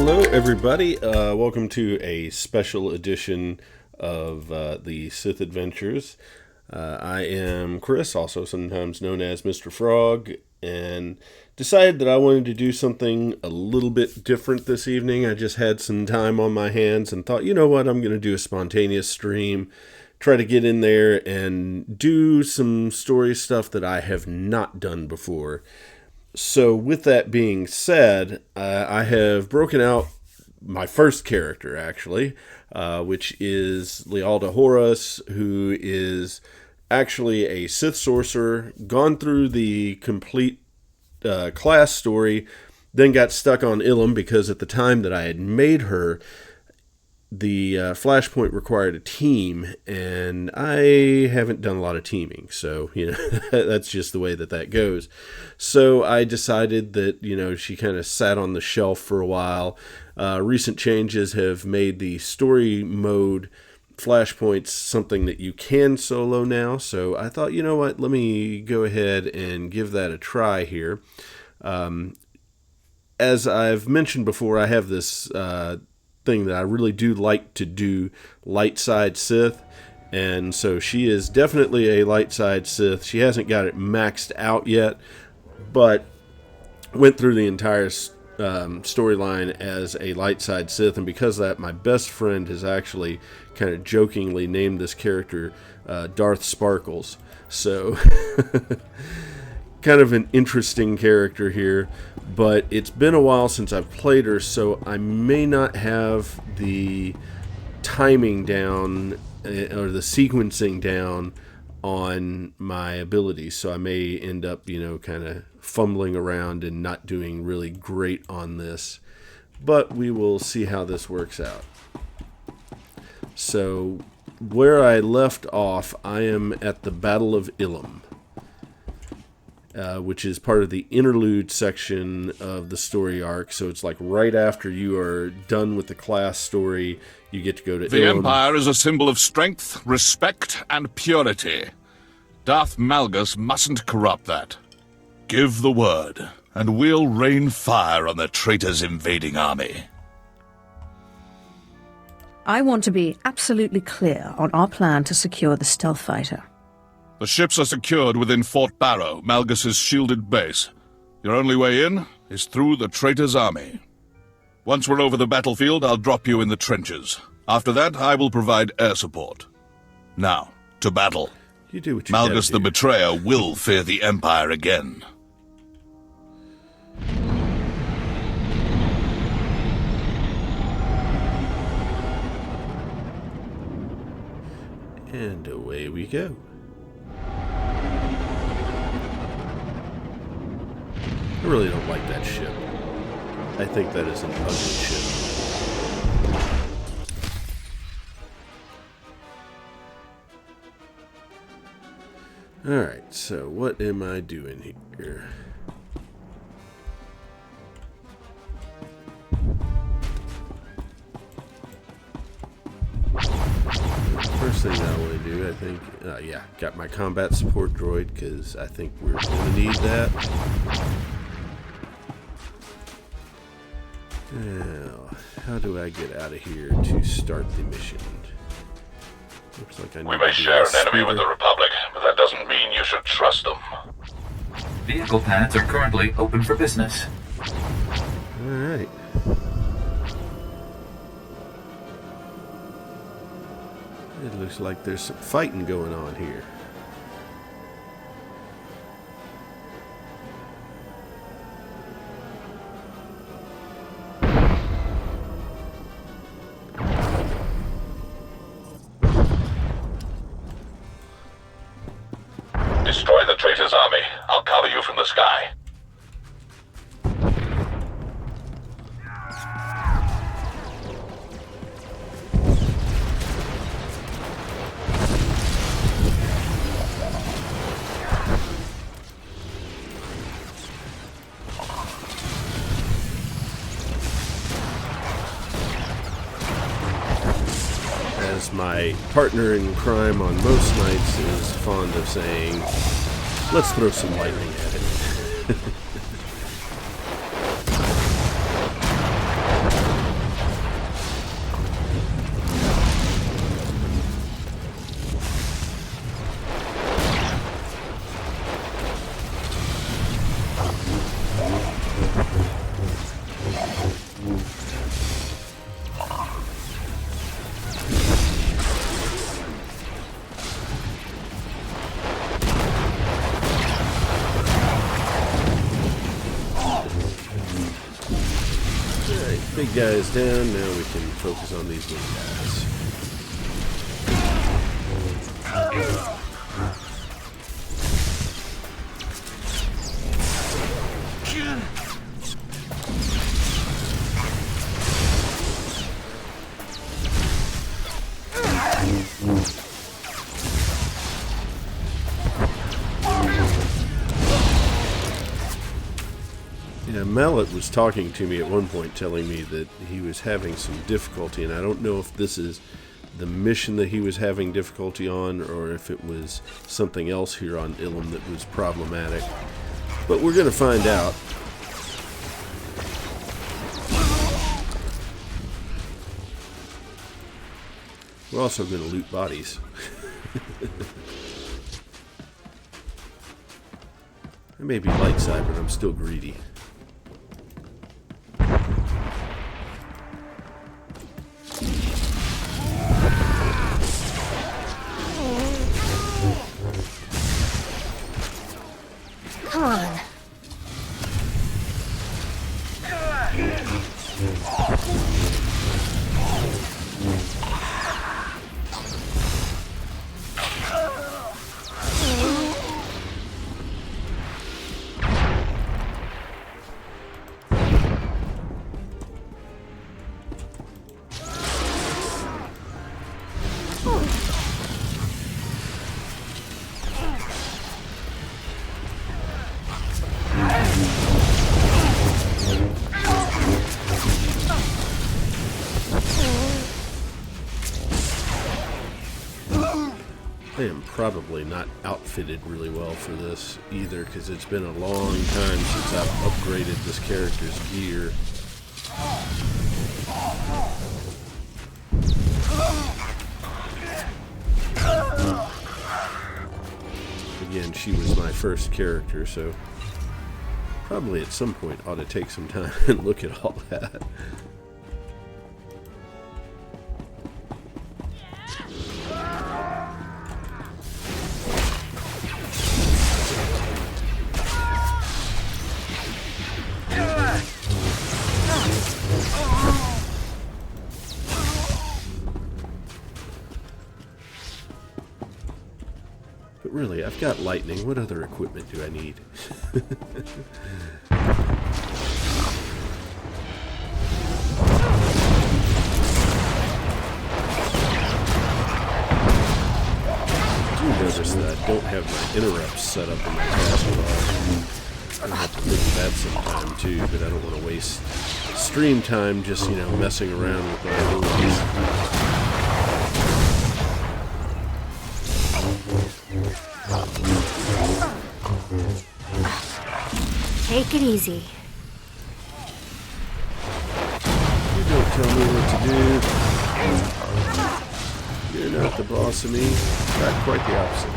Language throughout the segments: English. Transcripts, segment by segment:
Hello, everybody. Welcome to a special edition of the Sith Adventures. I am Chris, also sometimes known as Mr. Frog, and decided that I wanted to do something a little bit different this evening. I just had some time on my hands and thought, you know what, I'm going to do a spontaneous stream, try to get in there and do some story stuff that I have not done before. So with that being said, I have broken out my first character, actually, which is Lialda Horub, who is actually a Sith sorcerer, gone through the complete class story, then got stuck on Ilum because at the time that I had made her, the Flashpoint required a team, and I haven't done a lot of teaming, so, that's just the way that goes. So I decided that, she kind of sat on the shelf for a while. Recent changes have made the story mode Flashpoints something that you can solo now, so I thought, you know what, let me go ahead and give that a try here. As I've mentioned before, I have this thing that I really do like to do, light side Sith, and so she is definitely a light side Sith. She hasn't got it maxed out yet, but went through the entire storyline as a light side Sith, and because of that, my best friend has actually kind of jokingly named this character Darth Sparkles. So kind of an interesting character here, but it's been a while since I've played her, so I may not have the timing down or the sequencing down on my abilities, so I may end up, kind of fumbling around and not doing really great on this, but we will see how this works out. So, where I left off, I am at the Battle of Ilum, which is part of the interlude section of the story arc. So it's like right after you are done with the class story, you get to go to The Ilum. Empire is a symbol of strength, respect, and purity. Darth Malgus mustn't corrupt that. Give the word, and we'll rain fire on the traitor's invading army. I want to be absolutely clear on our plan to secure the stealth fighter. The ships are secured within Fort Barrow, Malgus's shielded base. Your only way in is through the traitor's army. Once we're over the battlefield, I'll drop you in the trenches. After that, I will provide air support. Now, to battle. You do what you Malgus gotta the do. Betrayer will fear the Empire again. And away we go. I really don't like that ship. I think that is an ugly ship. Alright, so what am I doing here? First thing I want to do, I think, got my combat support droid, because I think we're going to need that. Now, how do I get out of here to start the mission? Looks like I need We may to do share a an enemy with the speeder. Republic, but that doesn't mean you should trust them. Vehicle paths are currently open for business. Alright. It looks like there's some fighting going on here. Destroy the traitor's army. I'll cover you from the sky. As my partner in crime on most nights is fond of saying, let's throw some lightning at it. big guys down. Now we can focus on these little guys. Yeah, Mallet was talking to me at one point, telling me that he was having some difficulty, and I don't know if this is the mission that he was having difficulty on, or if it was something else here on Ilum that was problematic. But we're going to find out. We're also going to loot bodies. I may be light side, but I'm still greedy. Come on. I am probably not outfitted really well for this either, because it's been a long time since I've upgraded this character's gear. Again, she was my first character, so probably at some point ought to take some time and look at all that. But really, I've got lightning. What other equipment do I need? I do notice that I don't have my interrupts set up in my taskbar. I'll have to look at that sometime too, but I don't want to waste stream time just, you know, messing around with my abilities. Take it easy. You don't tell me what to do. You're not the boss of me. In fact, quite the opposite.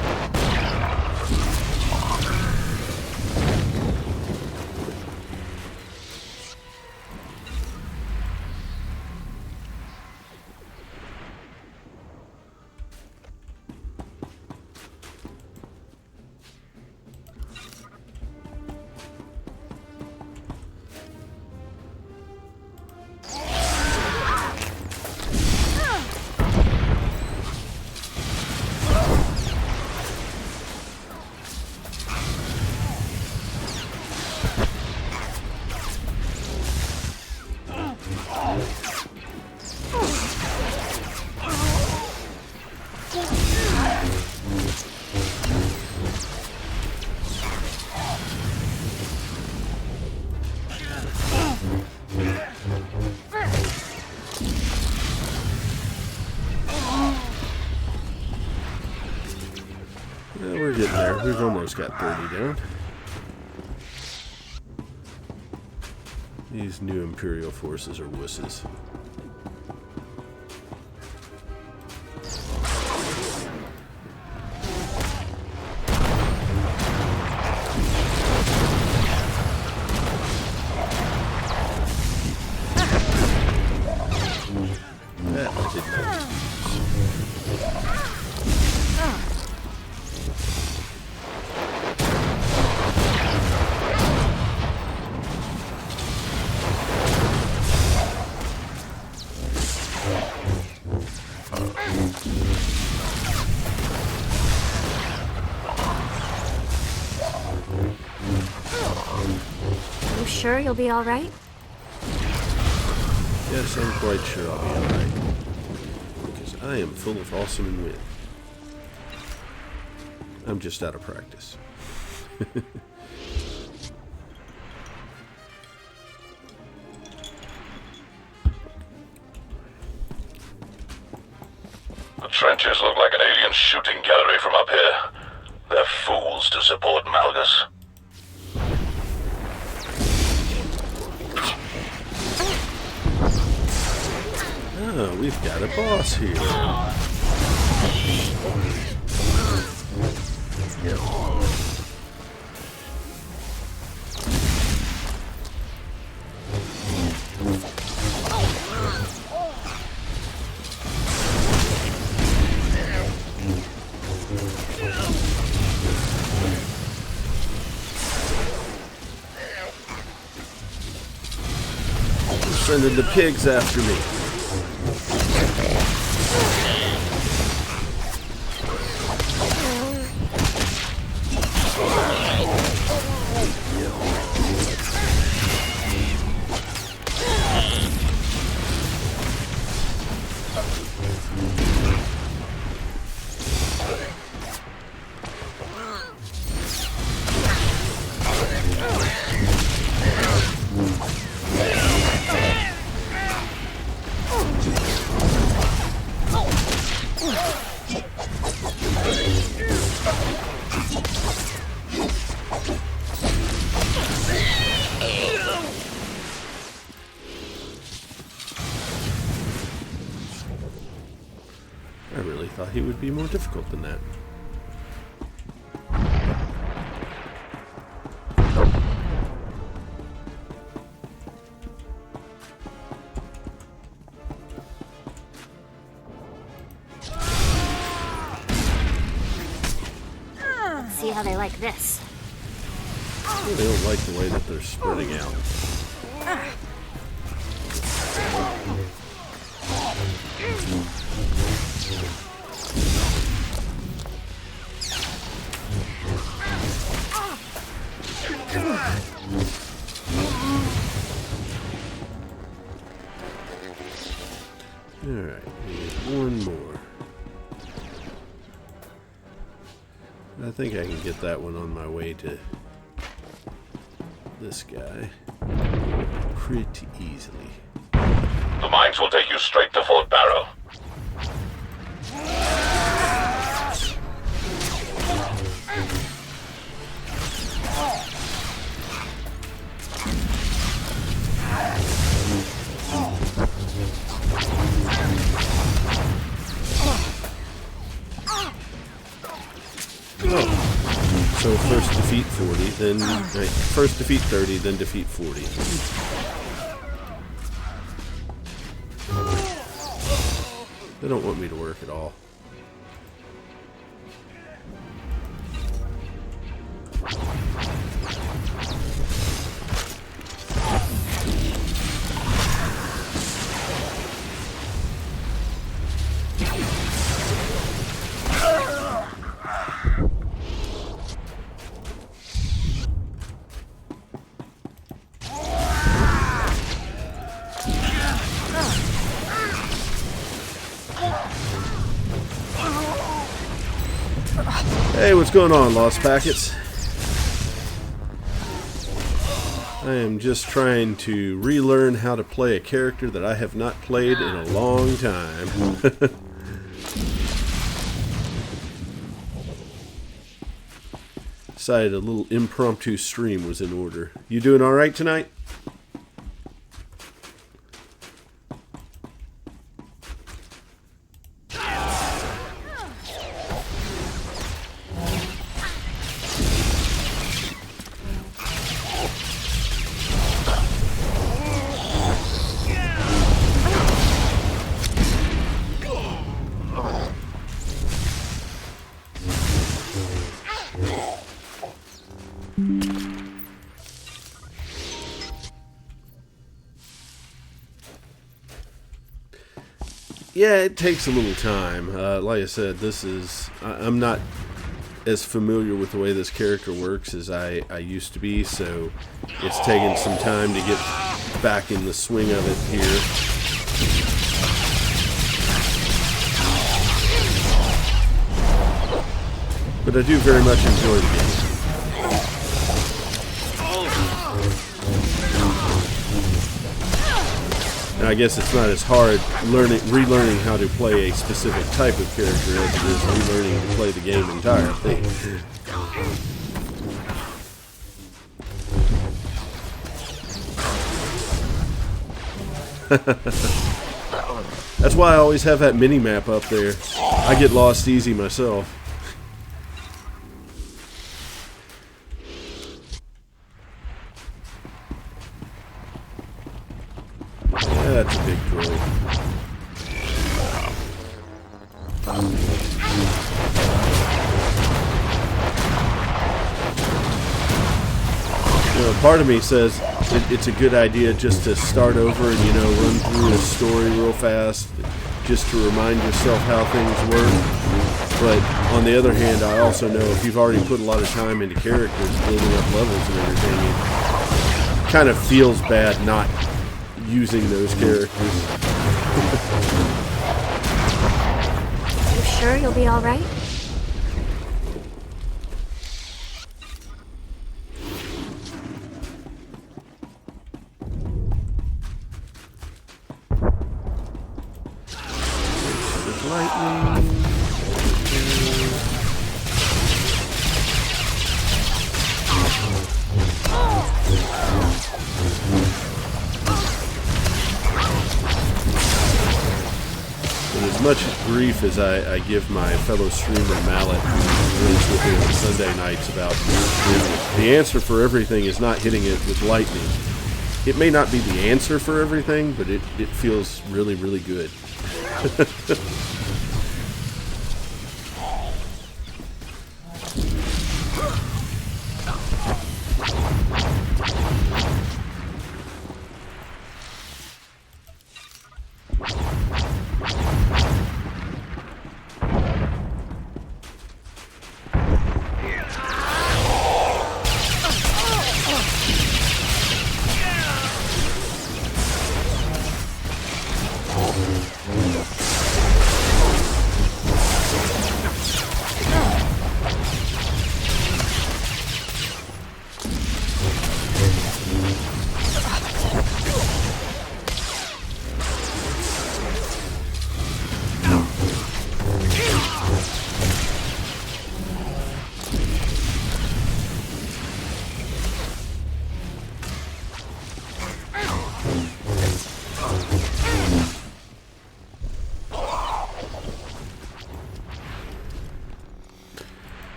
We're getting there. We've almost got 30 down. These new Imperial forces are wusses. That I did not use. You sure you'll be all right? Yes, I'm quite sure I'll be alright. Because I am full of awesome and wit. I'm just out of practice. The trenches look like an alien shooting gallery from up here. They're fools to support Malgus. Oh, we've got a boss here. Sending the pigs after me. I really thought he would be more difficult than that. Let's see how they like this. They don't like the way that they're spreading out. Alright, we need one more. I think I can get that one on my way to this guy pretty easily. The mines will take you straight to Fort Barrow. So first defeat 40, then first defeat 30, then defeat 40. They don't want me to work at all. Hey, what's going on, Lost Packets? I am just trying to relearn how to play a character that I have not played in a long time. Decided a little impromptu stream was in order. You doing alright tonight? Yeah, it takes a little time. Like I said, I'm not as familiar with the way this character works as I used to be, so it's taken some time to get back in the swing of it here. But I do very much enjoy the game. Now, I guess it's not as hard relearning how to play a specific type of character as it is relearning to play the game entirely. That's why I always have that mini-map up there. I get lost easy myself. Yeah, that's a big droid. You know, part of me says it's a good idea just to start over and, you know, run through a story real fast just to remind yourself how things work. But on the other hand, I also know if you've already put a lot of time into characters, building up levels and everything, it kind of feels bad not using those characters. You sure you'll be all right? Lightning. And as much grief as I give my fellow streamer Mallet, who is with me on Sunday nights, about the answer for everything is not hitting it with lightning. It may not be the answer for everything, but it feels really, really good.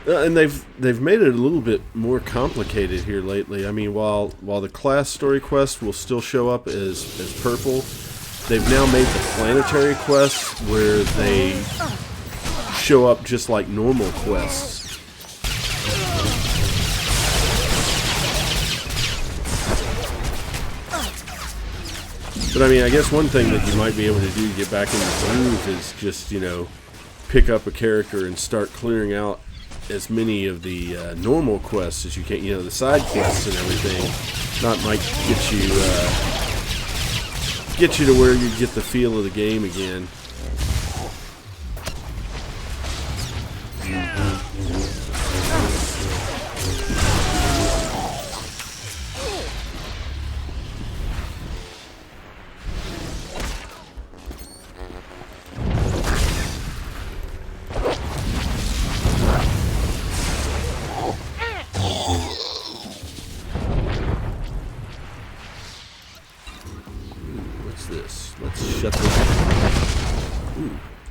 And they've made it a little bit more complicated here lately. I mean, while the class story quest will still show up as purple, they've now made the planetary quests where they show up just like normal quests. But I mean, I guess one thing that you might be able to do to get back in the groove is just, you know, pick up a character and start clearing out as many of the normal quests as you can, you know, the side quests and everything. That might get you to where you get the feel of the game again.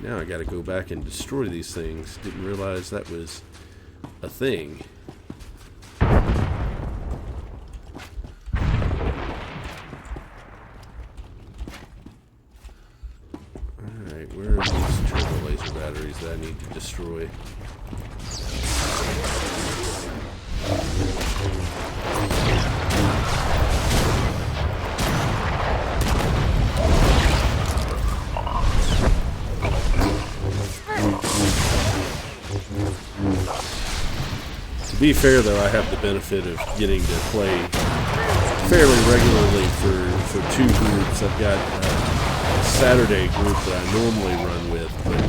Now I gotta go back and destroy these things. Didn't realize that was a thing. Alright, where are these turbo laser batteries that I need to destroy? To be fair, though, I have the benefit of getting to play fairly regularly for two groups. I've got a Saturday group that I normally run with, but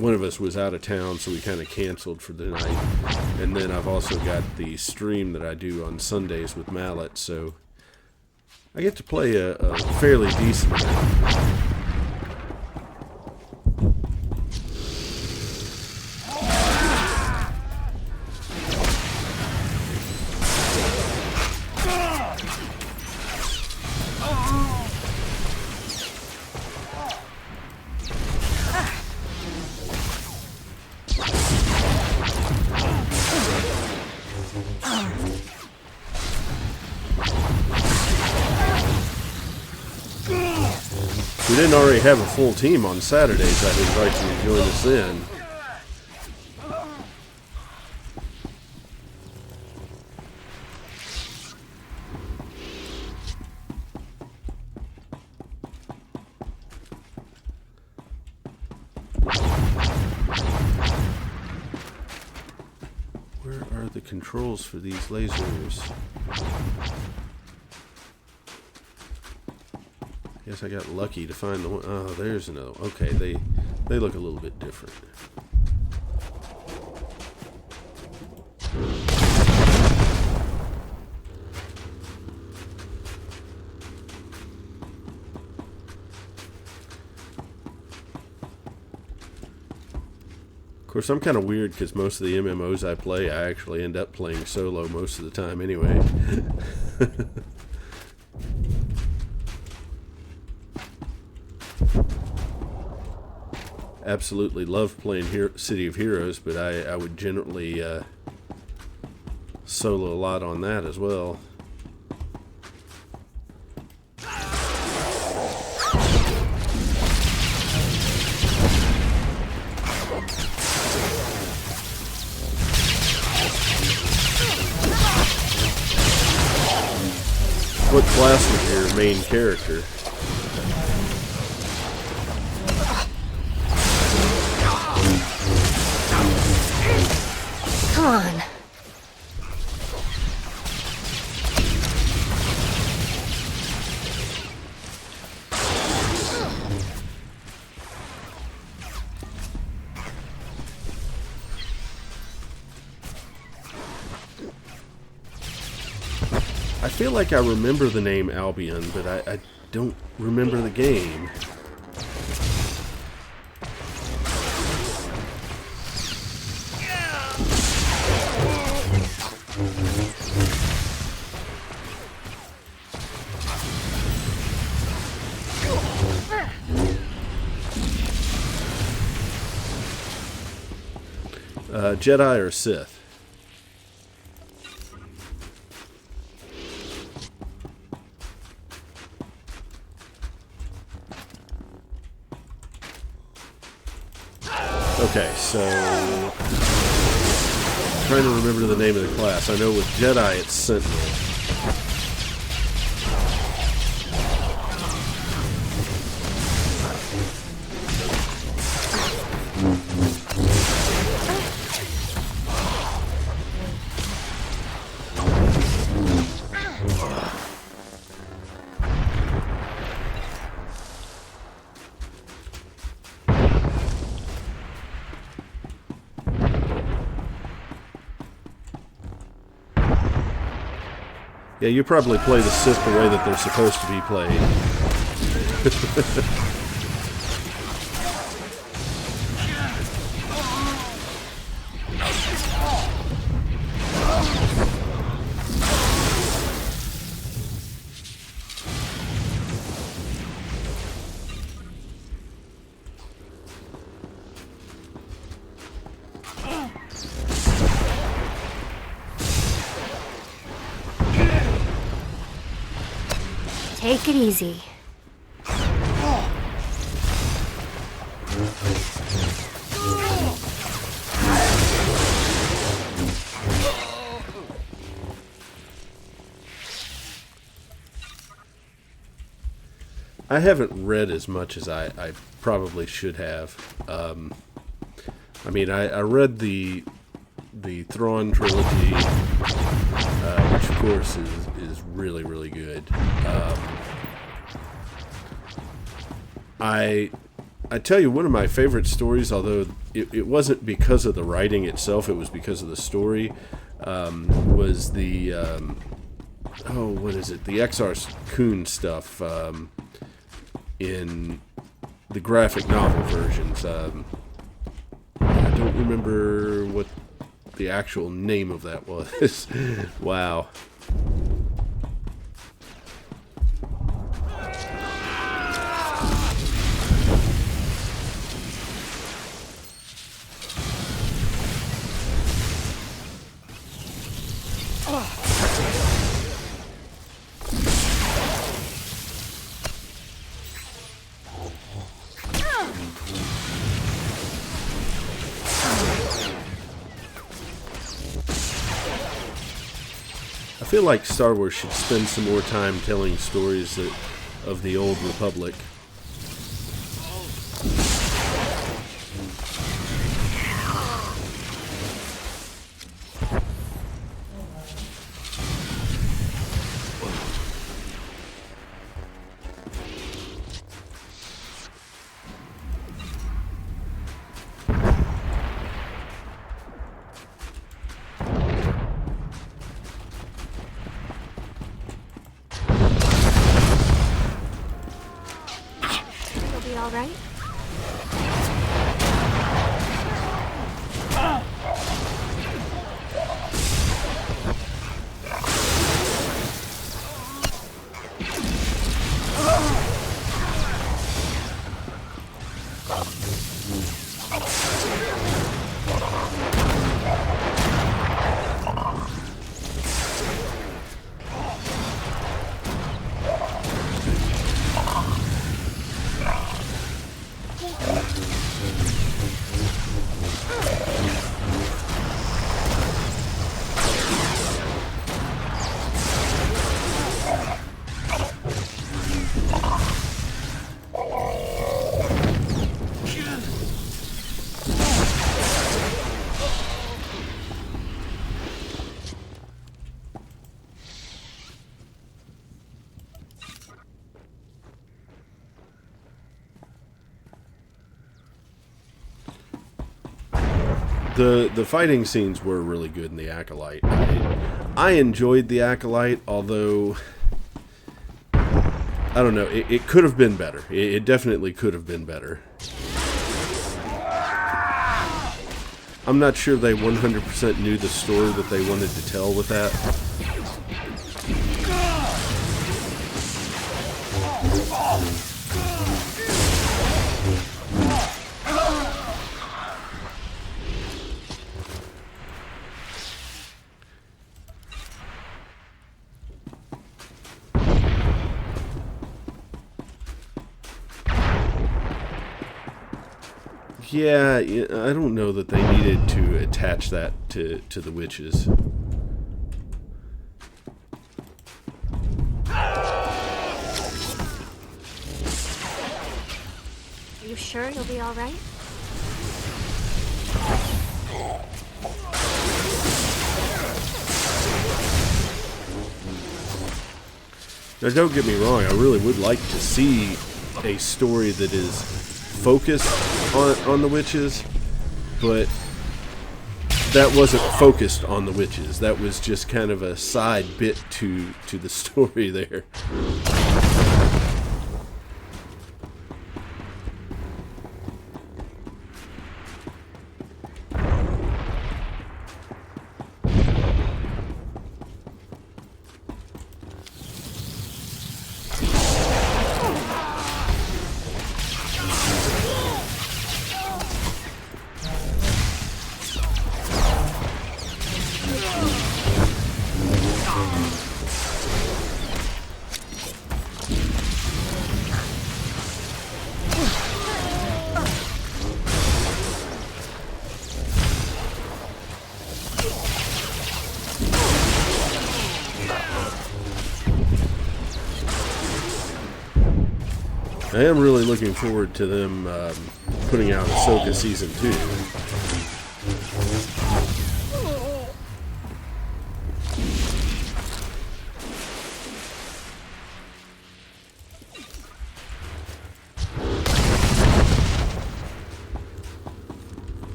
one of us was out of town, so we kind of canceled for the night. And then I've also got the stream that I do on Sundays with Mallet, so I get to play a fairly decent amount. If we didn't already have a full team on Saturdays, I'd invite you to join us then. Where are the controls for these lasers? Guess I got lucky to find the one. Oh, there's another one. Okay, they look a little bit different. Of course, I'm kind of weird because most of the MMOs I play, I actually end up playing solo most of the time anyway. Absolutely love playing City of Heroes, but I would generally solo a lot on that as well. What class was your main character? Come on. I feel like I remember the name Albion, but I don't remember the game. Jedi or Sith? Okay, so I'm trying to remember the name of the class. I know with Jedi it's Sentinel. Yeah, you probably play the Sith the way that they're supposed to be played. Take it easy. I haven't read as much as I probably should have. I mean, I read the the Thrawn trilogy, which of course is really, really good. I tell you, one of my favorite stories, although it wasn't because of the writing itself, it was because of the story, was the what is it? The Exarch Kun stuff in the graphic novel versions. I don't remember what the actual name of that was. Wow. I feel like Star Wars should spend some more time telling stories of the old Republic. All right? The fighting scenes were really good in the Acolyte. I enjoyed the Acolyte, although I don't know, it could have been better. It definitely could have been better. I'm not sure they 100% knew the story that they wanted to tell with that. Yeah, I don't know that they needed to attach that to the witches. Are you sure you'll be all right? Now, don't get me wrong, I really would like to see a story that is focused on the witches, but that wasn't focused on the witches. That was just kind of a side bit to the story there. I am really looking forward to them putting out Ahsoka Season 2.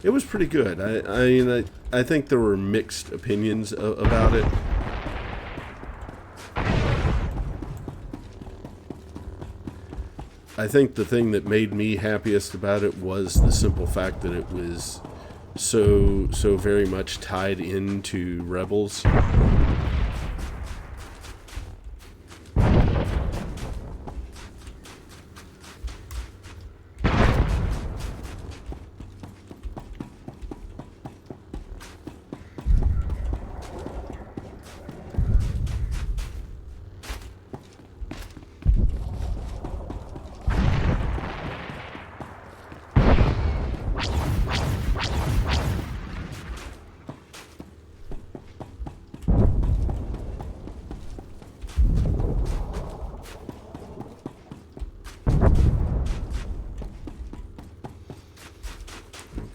It was pretty good. I think there were mixed opinions about it. I think the thing that made me happiest about it was the simple fact that it was so very much tied into Rebels.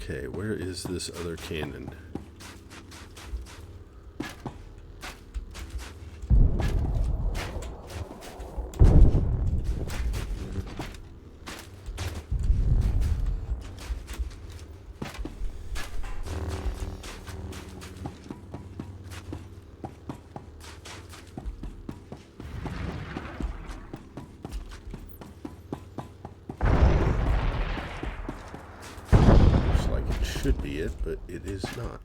Okay, where is this other cannon? Should be it, but it is not.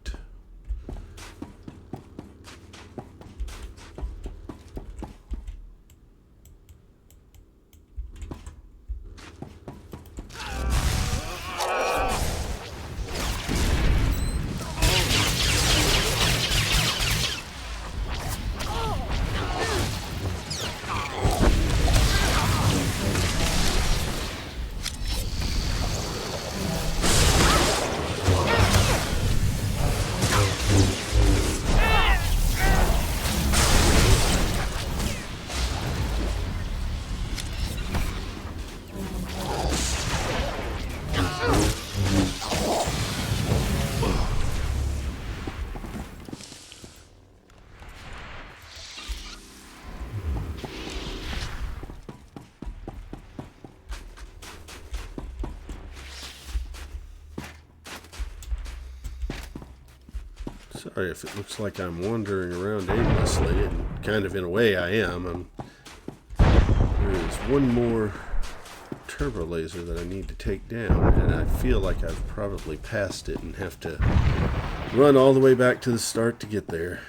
Sorry if it looks like I'm wandering around aimlessly, and kind of in a way I am. There is one more turbo laser that I need to take down, and I feel like I've probably passed it and have to run all the way back to the start to get there.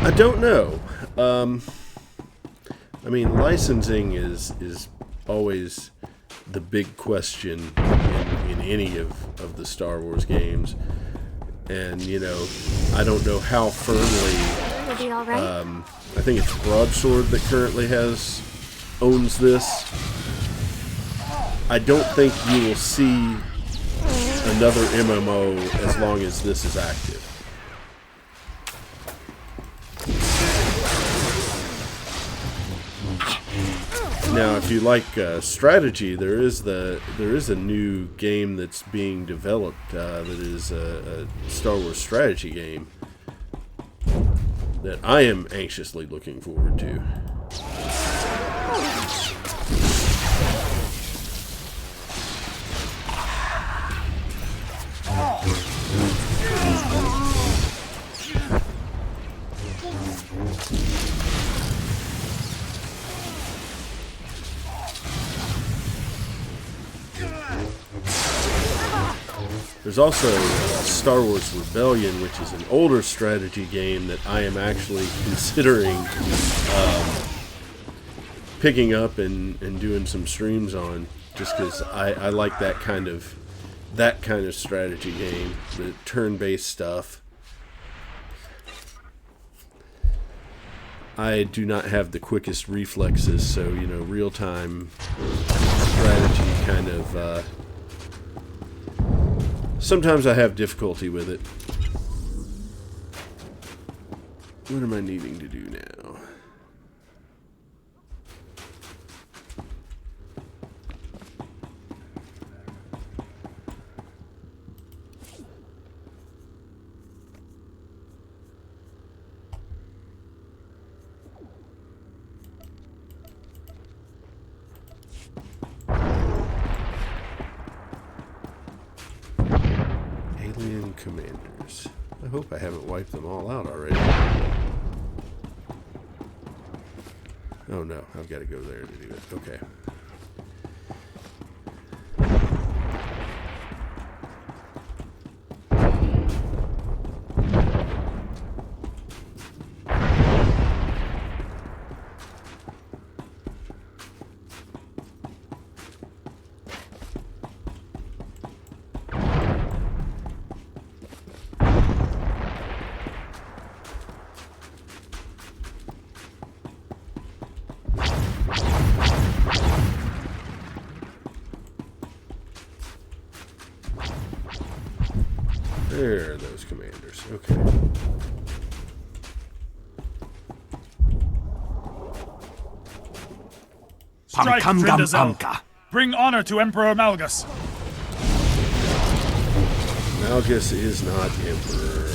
I don't know. I mean, licensing is always the big question in any of the Star Wars games. And, you know, I don't know how firmly... It'll be all right. I think it's Broadsword that currently owns this. I don't think you will see another MMO as long as this is active. Now, if you like strategy, there is a new game that's being developed that is a Star Wars strategy game that I am anxiously looking forward to. There's also Star Wars Rebellion, which is an older strategy game that I am actually considering picking up and doing some streams on, just because I like that kind of that kind of strategy game, the turn-based stuff. I do not have the quickest reflexes, so, real-time strategy kind of... sometimes I have difficulty with it. What am I needing to do now? Alien commanders. I hope I haven't wiped them all out already. Oh no, I've got to go there to do it. Okay. There are those commanders. Okay. Strike, Trindazel. Bring honor to Emperor Malgus. Malgus is not emperor.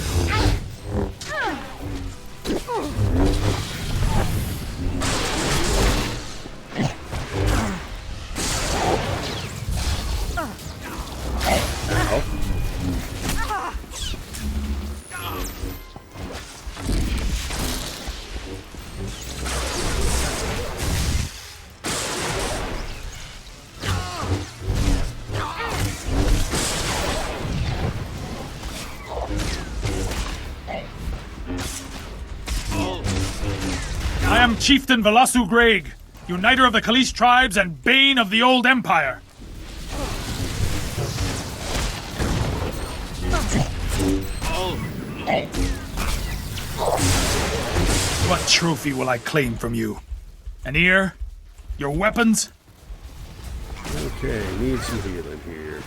I am Chieftain Velasu Greg, uniter of the Kalish tribes and bane of the old empire. What trophy will I claim from you? An ear? Your weapons? Okay, need some healing here.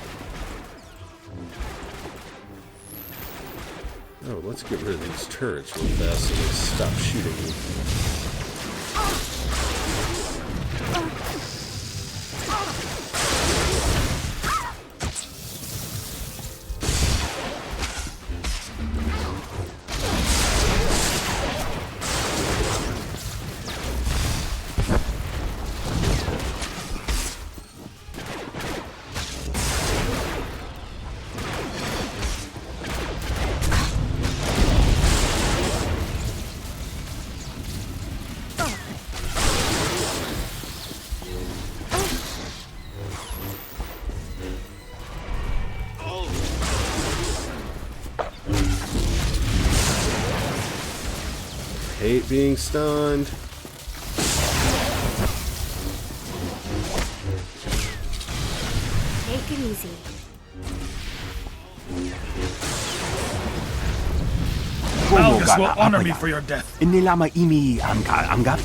Oh, let's get rid of these turrets real fast so they stop shooting me. Hate being stunned. Take it easy. Malgus will honor me for your death. Inilama imi angka.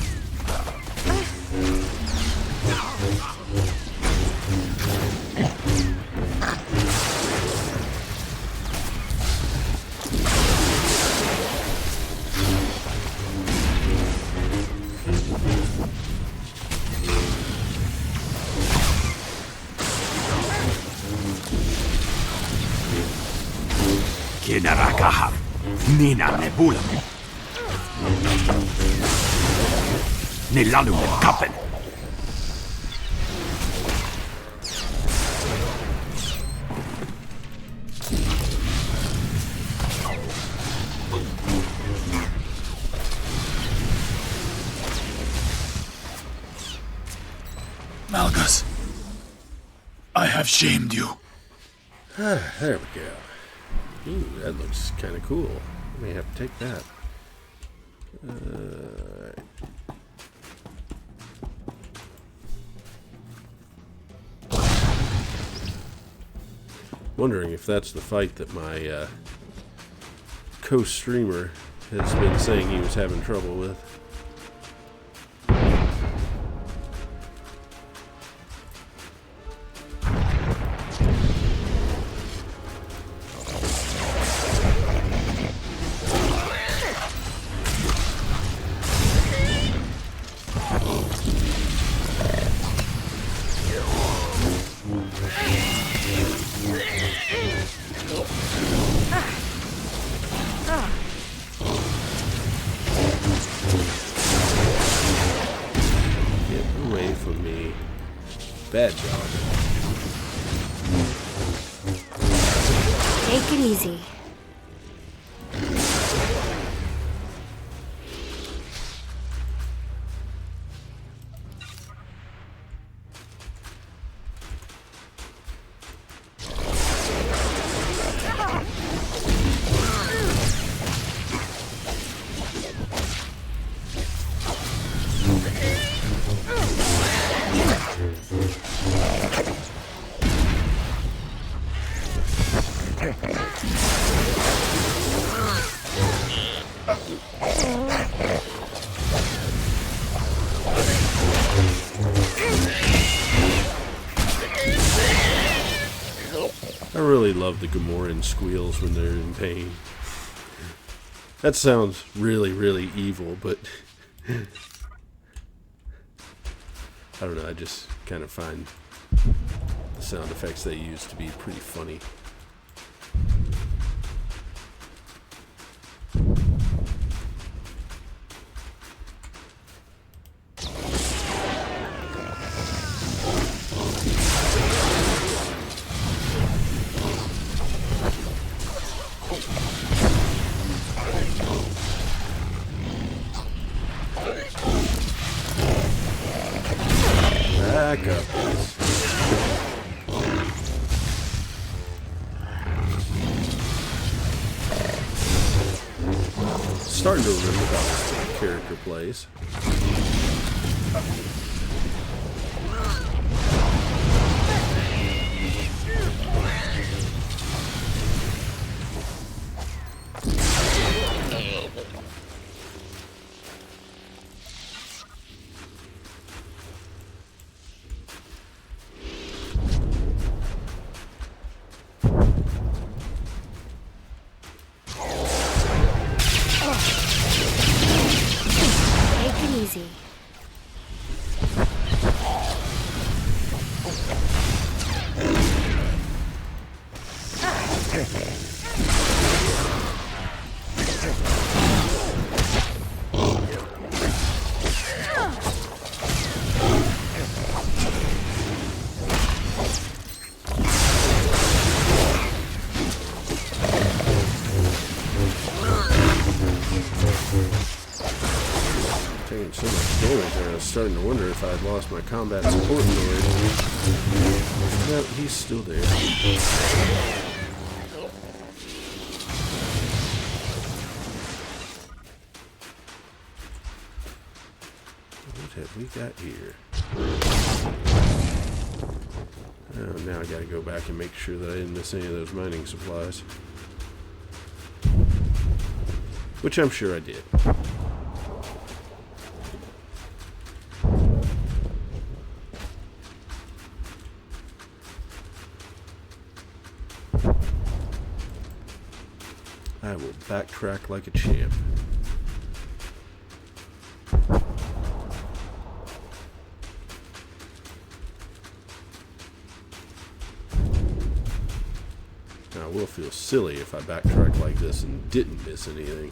Kinarakaha, Nina Nebula. Nilalu Kappen. Malgus, I have shamed you. There we go. Ooh, that looks kind of cool. I may have to take that. Wondering if that's the fight that my co-streamer has been saying he was having trouble with. Bad job. Take it easy. I really love the Gamoran squeals when they're in pain. That sounds really, really evil, but I don't know, I just kind of find the sound effects they use to be pretty funny. Back up. Starting to remember how this character plays. Easy. Taking so much damage there, I was starting to wonder if I had lost my combat support already. No, he's still there. What have we got here? Oh, now I gotta go back and make sure that I didn't miss any of those mining supplies. Which I'm sure I did. I will backtrack like a champ. Now, I will feel silly if I backtrack like this and didn't miss anything.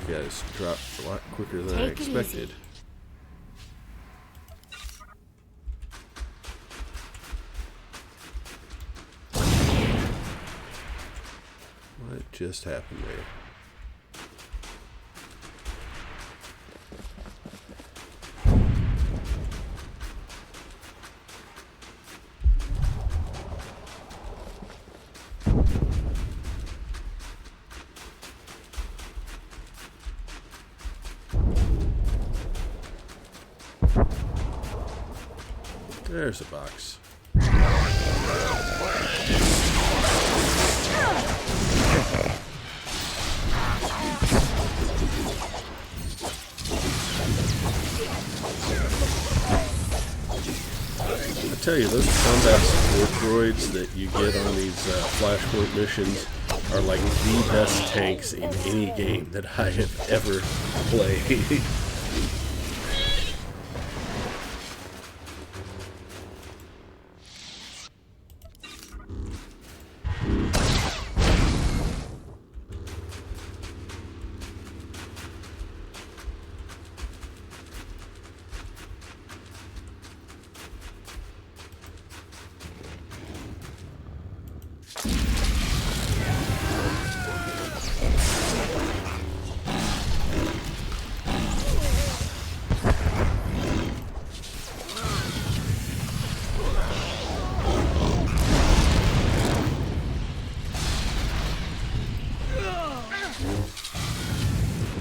Guys dropped a lot quicker than I expected. just happened there? There's a box. I tell you, those combat support droids that you get on these flashpoint missions are like the best tanks in any game that I have ever played.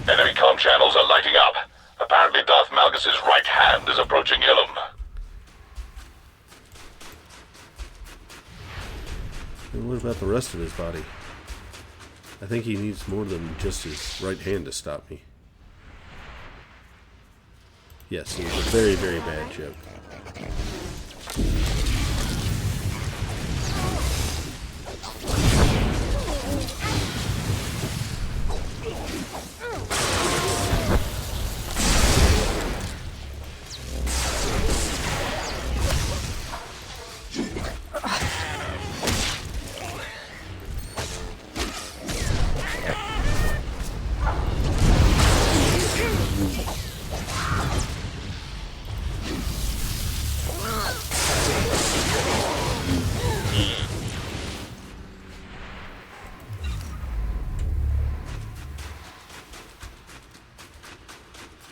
Enemy comm channels are lighting up. Apparently Darth Malgus's right hand is approaching Ilum. And what about the rest of his body? I think he needs more than just his right hand to stop me. Yes, it was a very, very bad joke.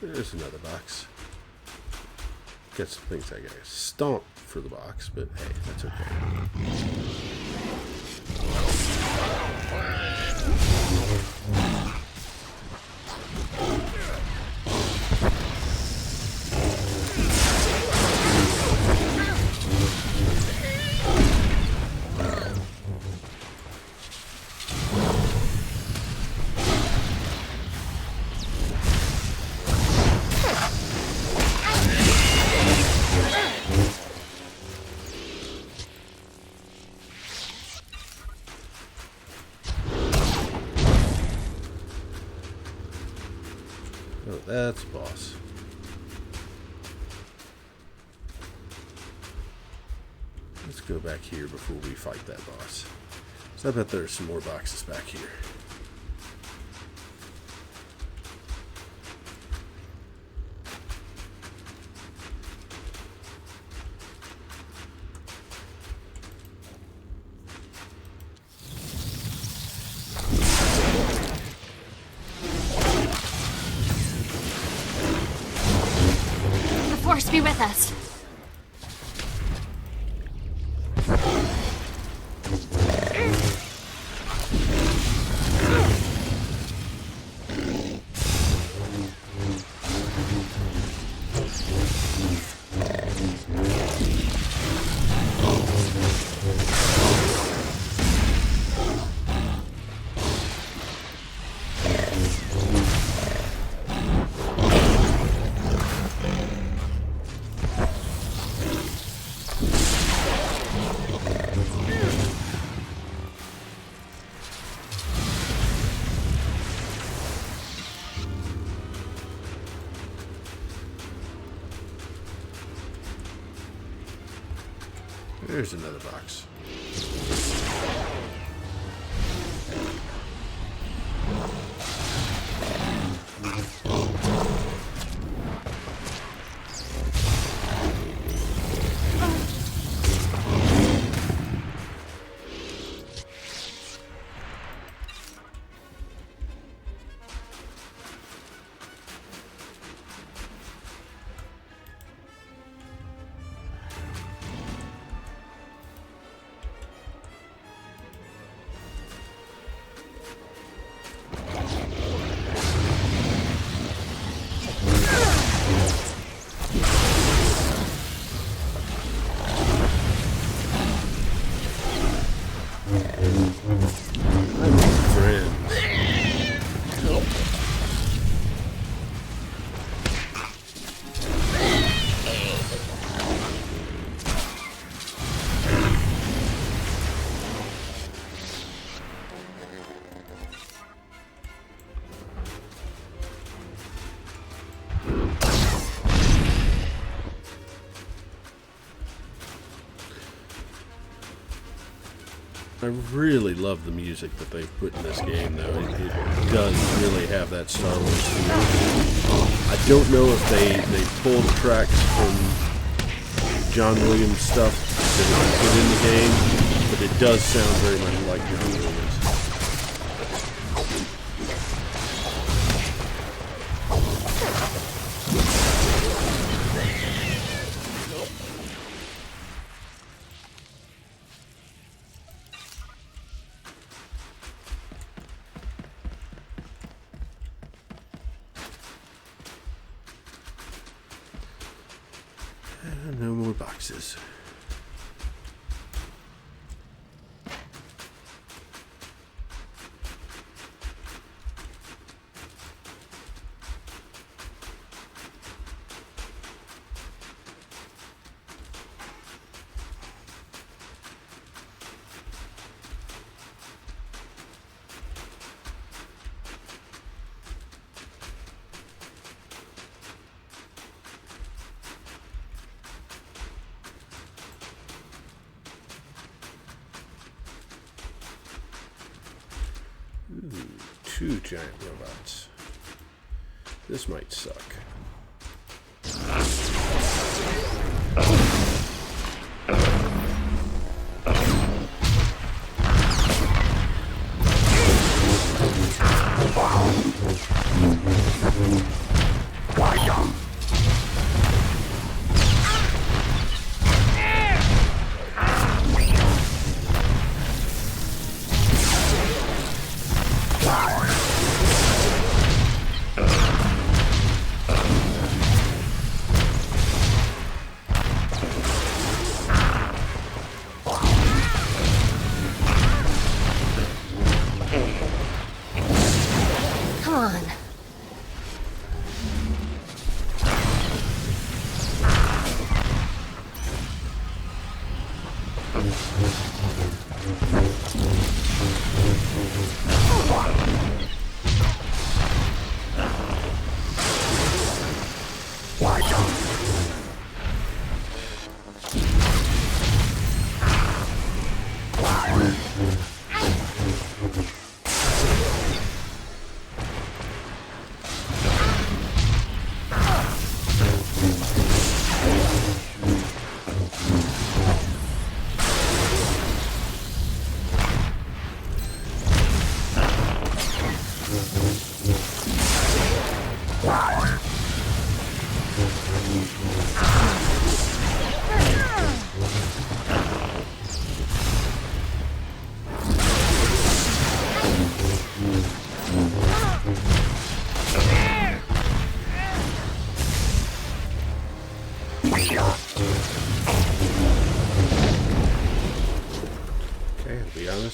There's another box. Got some things I gotta stomp for the box, but hey, that's okay. Oh, that's a boss. Let's go back here before we fight that boss. So I bet there's some more boxes back here. Force be with us. There's another box. really love the music that they've put in this game, though. It does really have that Star Wars feel. I don't know if they pulled tracks from John Williams stuff that was put in the game, but it does sound very much like John Williams. No more boxes. Ooh, 2 giant robots. This might suck.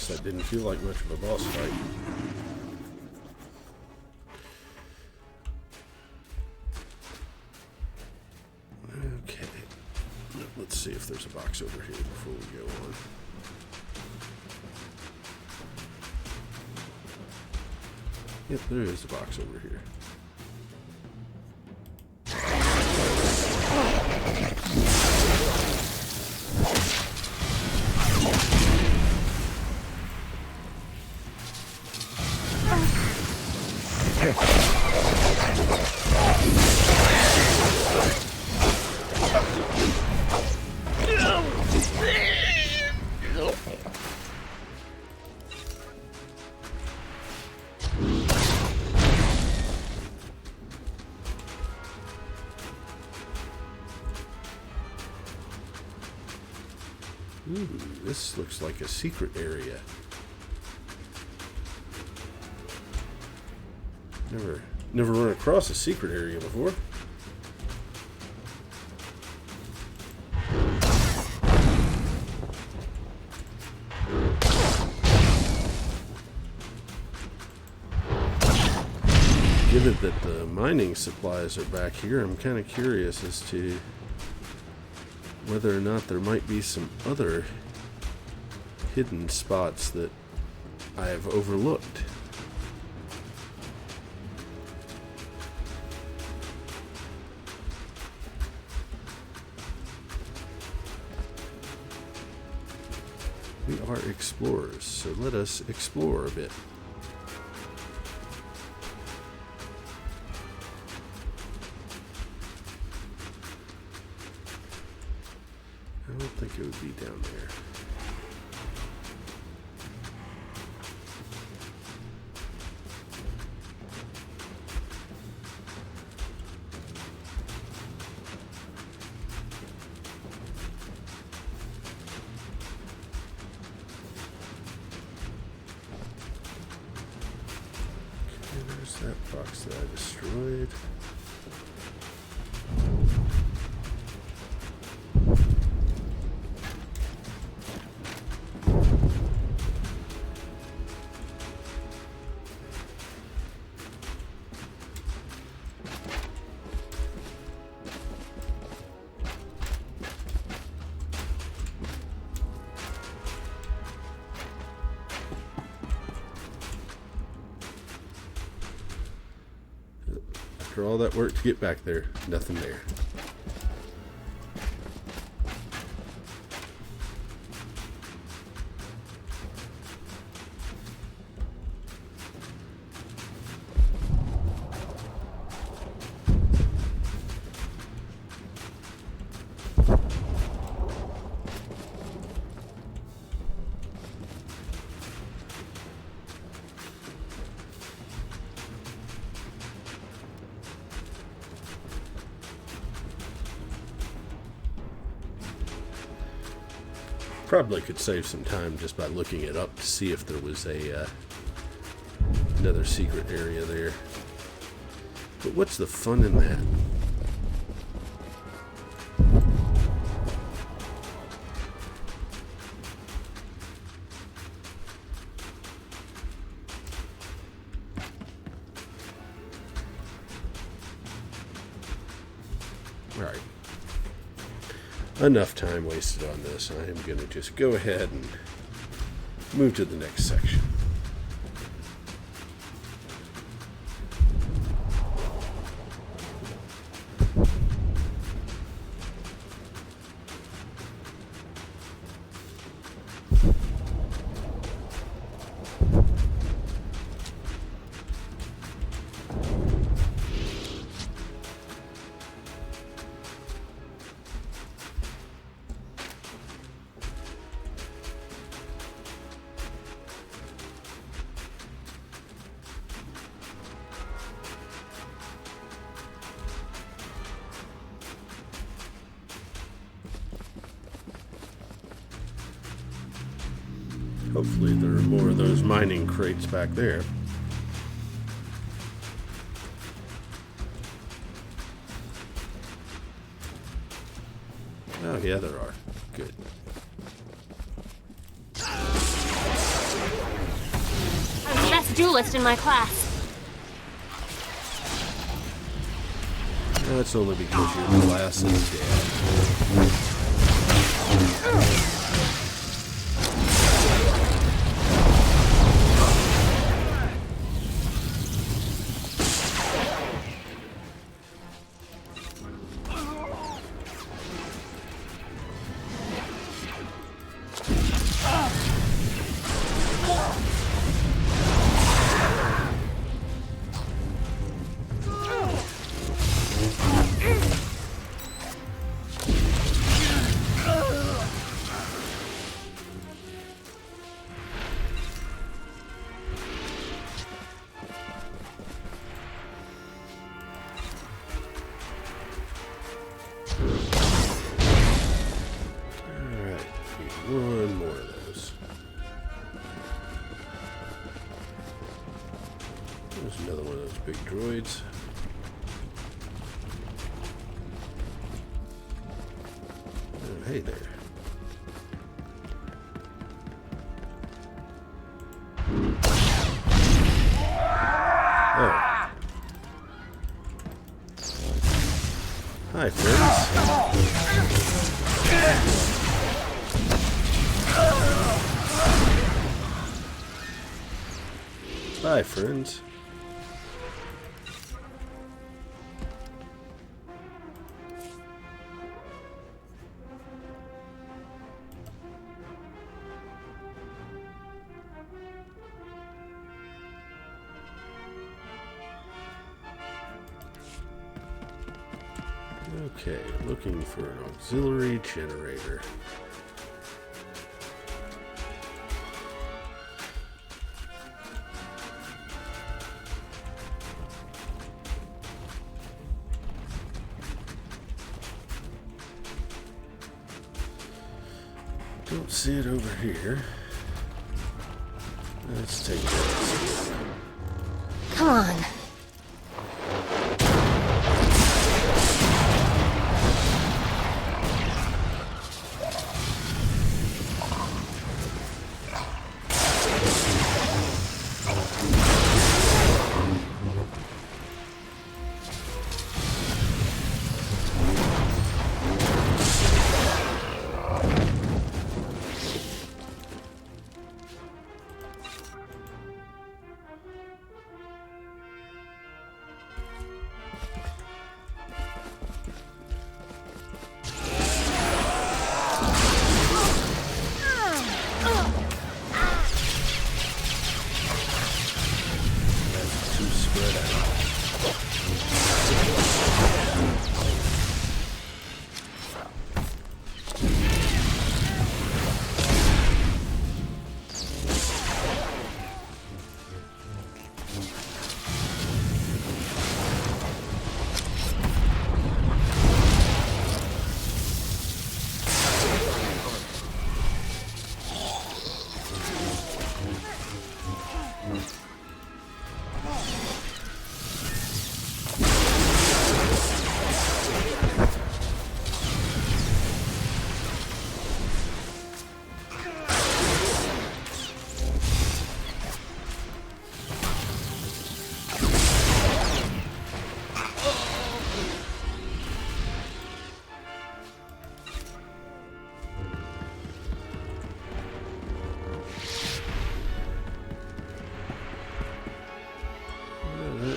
That didn't feel like much of a boss fight. Okay. Let's see if there's a box over here before we go on. Yep, there is a box over here. Ooh, this looks like a secret area. Never run across a secret area before. Given that the mining supplies are back here, I'm kind of curious as to whether or not there might be some other hidden spots that I have overlooked. We are explorers, so let us explore a bit. I don't think it would be down there. That box that I destroyed. After all that work to get back there, nothing there. Probably could save some time just by looking it up to see if there was a another secret area there. But what's the fun in that? All right. Enough time wasted on this. I am going to just go ahead and move to the next section. Hopefully there are more of those mining crates back there. Oh yeah, there are. Good. I'm the best duelist in my class. That's only because your class is dead. One more of those. There's another one of those big droids. Oh, hey there. Oh. Hi, friends. Bye, friends. Okay, looking for an auxiliary generator. Don't see it over here. Let's take this. Come on.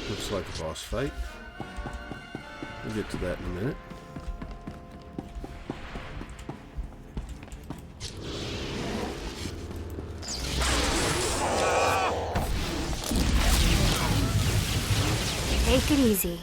Looks like a boss fight. We'll get to that in a minute. Take it easy.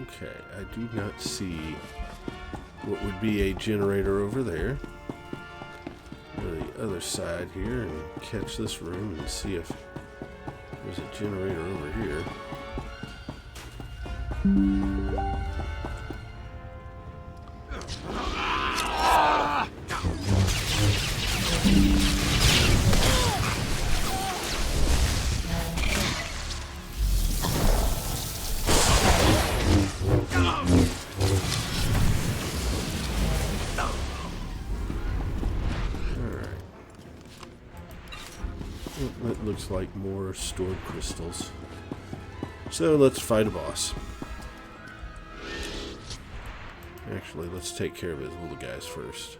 Okay, I do not see what would be a generator over there. Go to the other side here and catch this room and see if there's a generator over here. That looks like more stored crystals. So let's fight a boss. Actually, let's take care of his little guys first.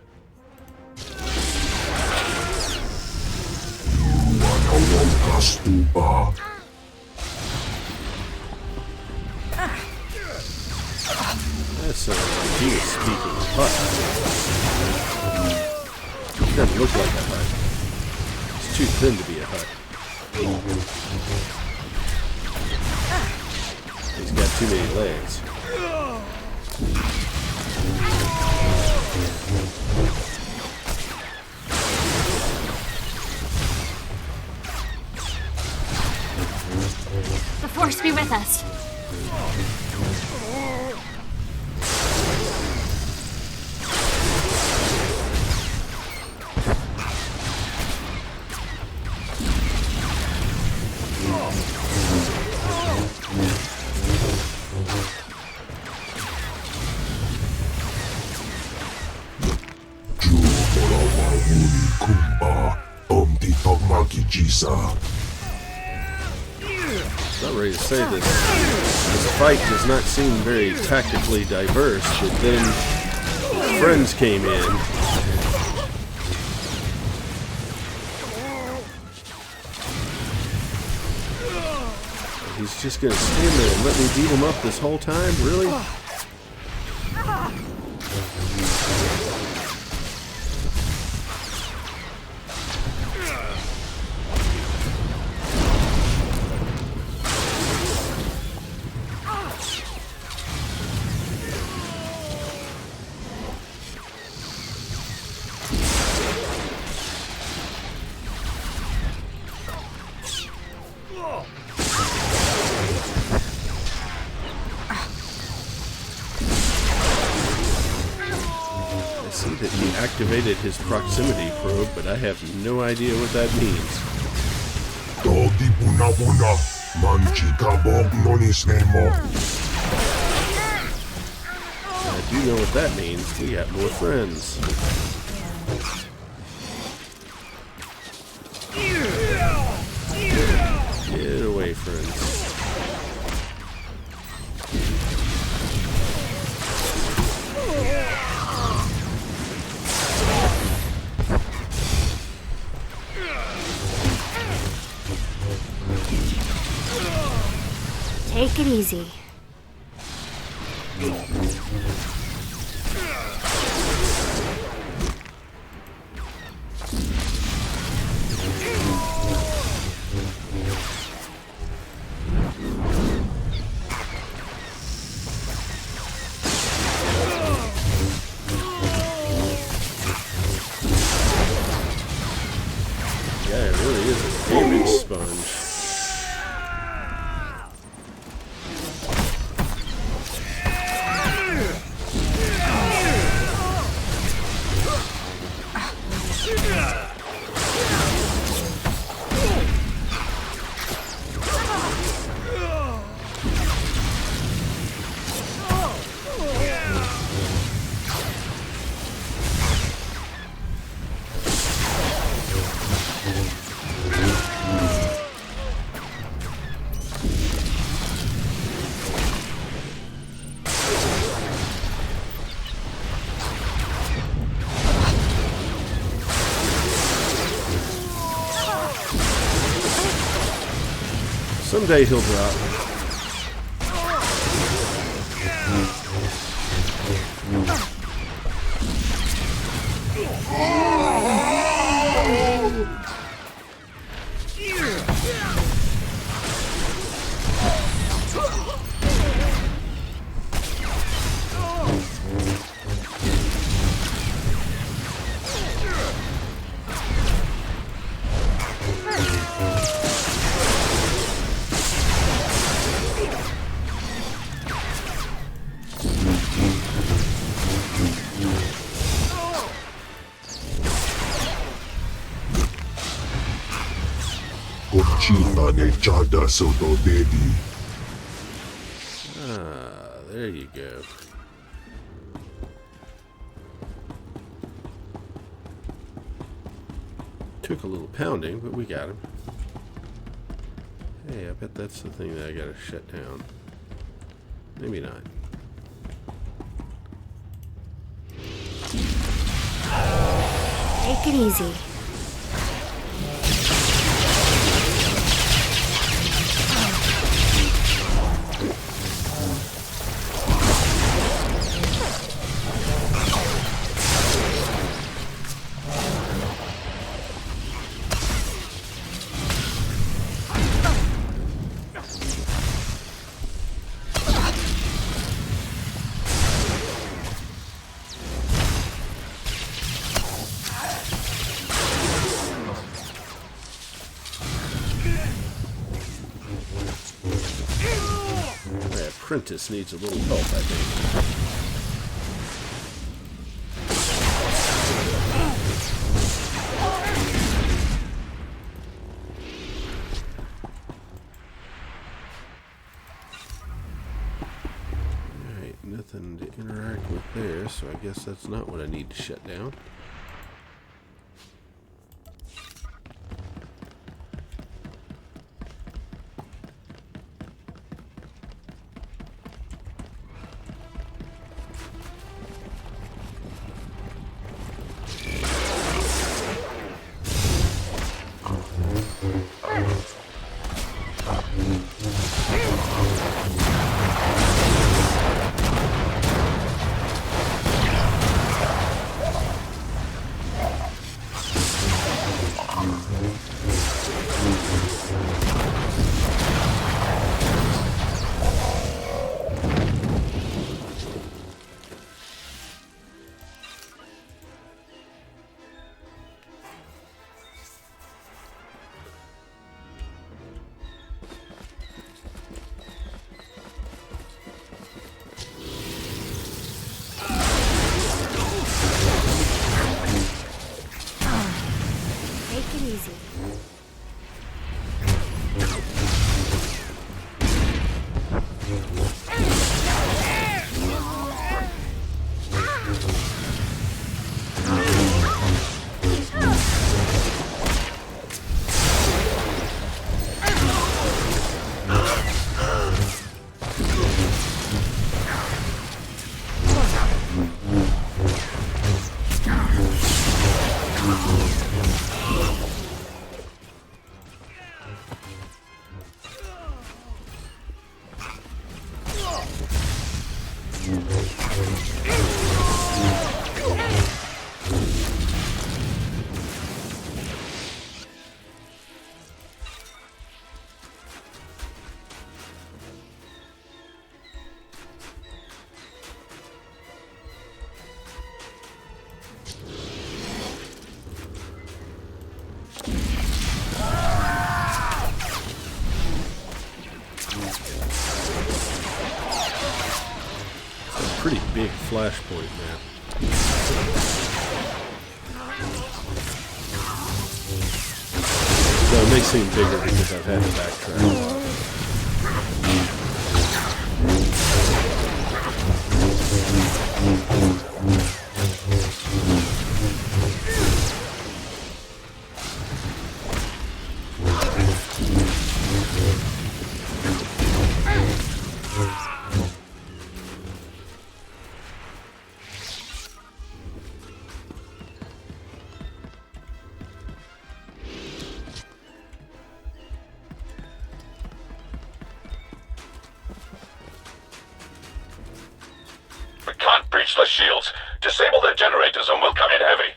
That sounds like he was speaking Hut. He doesn't look like a Hut. It's too thin to be a Hut. He's got too many legs. The Force be with us. about ready to say this fight does not seem very tactically diverse, but then friends came in. He's just gonna stand there and let me beat him up this whole time? Really? Activated his proximity probe, but I have no idea what that means. I do know what that means. We got more friends. Get away, friends. Take it easy. Yeah, it really is a damage sponge. Someday he'll drop. There you go. Took a little pounding, but we got him. Hey, I bet that's the thing that I gotta shut down. Maybe not. Take it easy. Apprentice needs a little help, I think. Alright, nothing to interact with there, so I guess that's not what I need to shut down. Pretty big flashpoint map. So it may seem bigger because I've had to backtrack a lot. We can't breach the shields. Disable the generators and we'll come in heavy.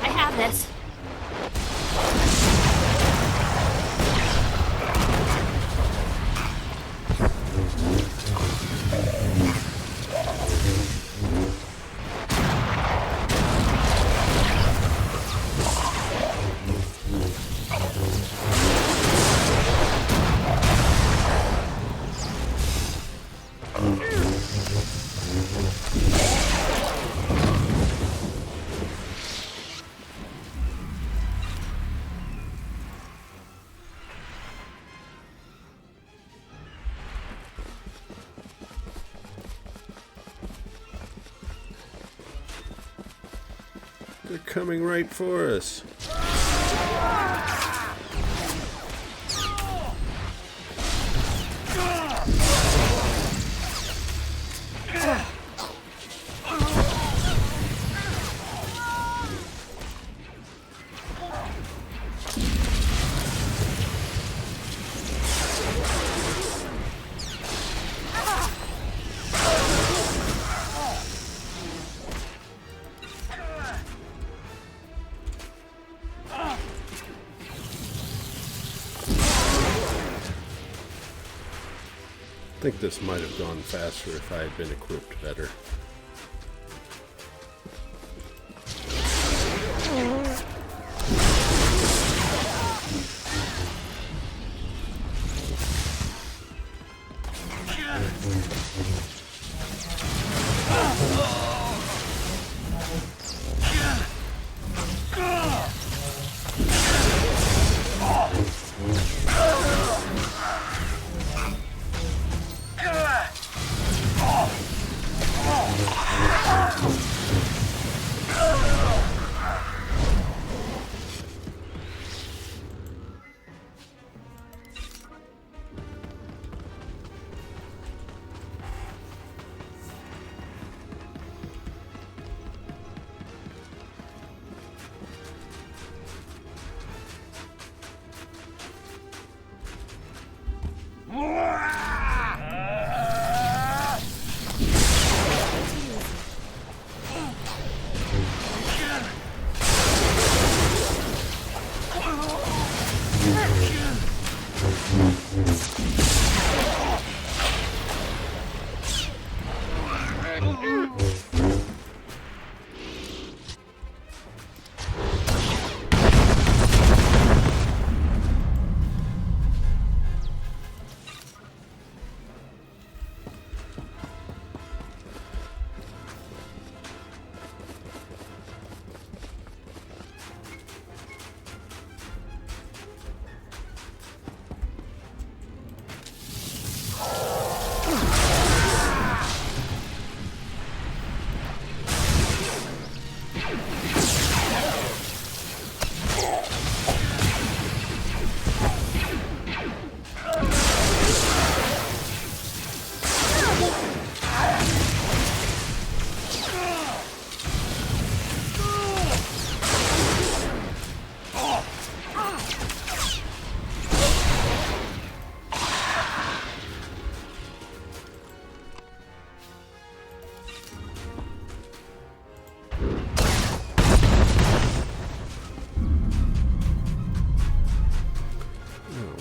I have this. They're coming right for us. I think this might have gone faster if I had been equipped better.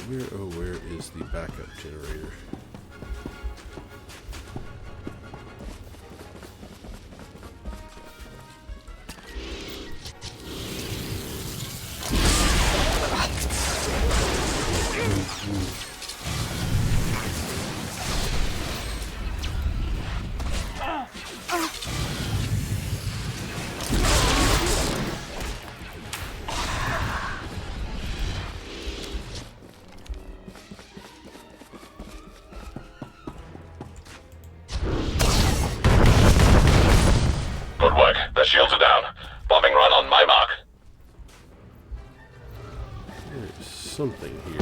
where is the backup generator? Good work. The shields are down. Bombing run on my mark. There's something here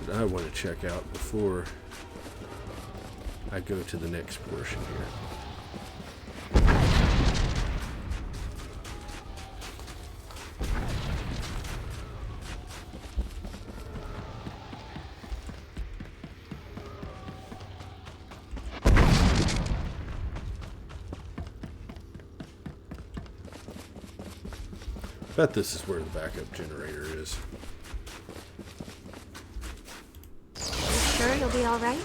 that I want to check out before I go to the next portion here. Bet this is where the backup generator is. You sure you'll be all right?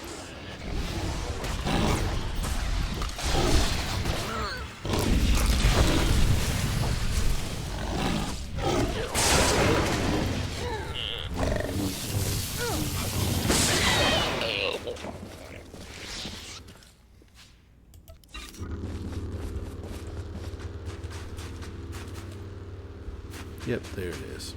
Yep, there it is.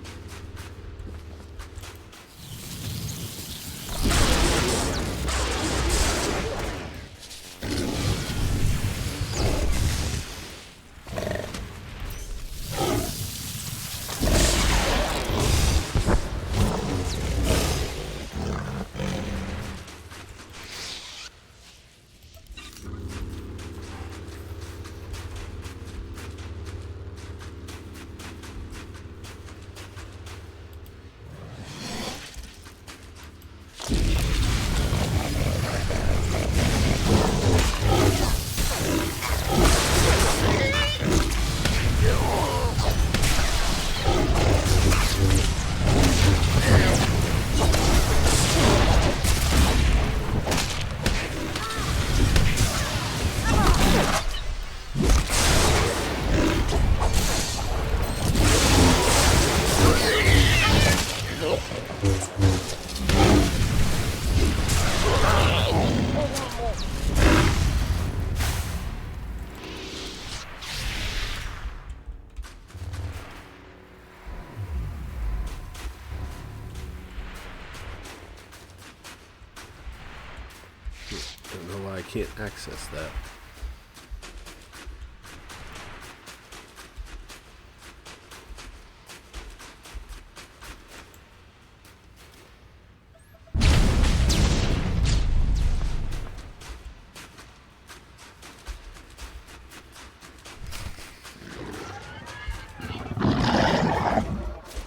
Don't know why I can't access that.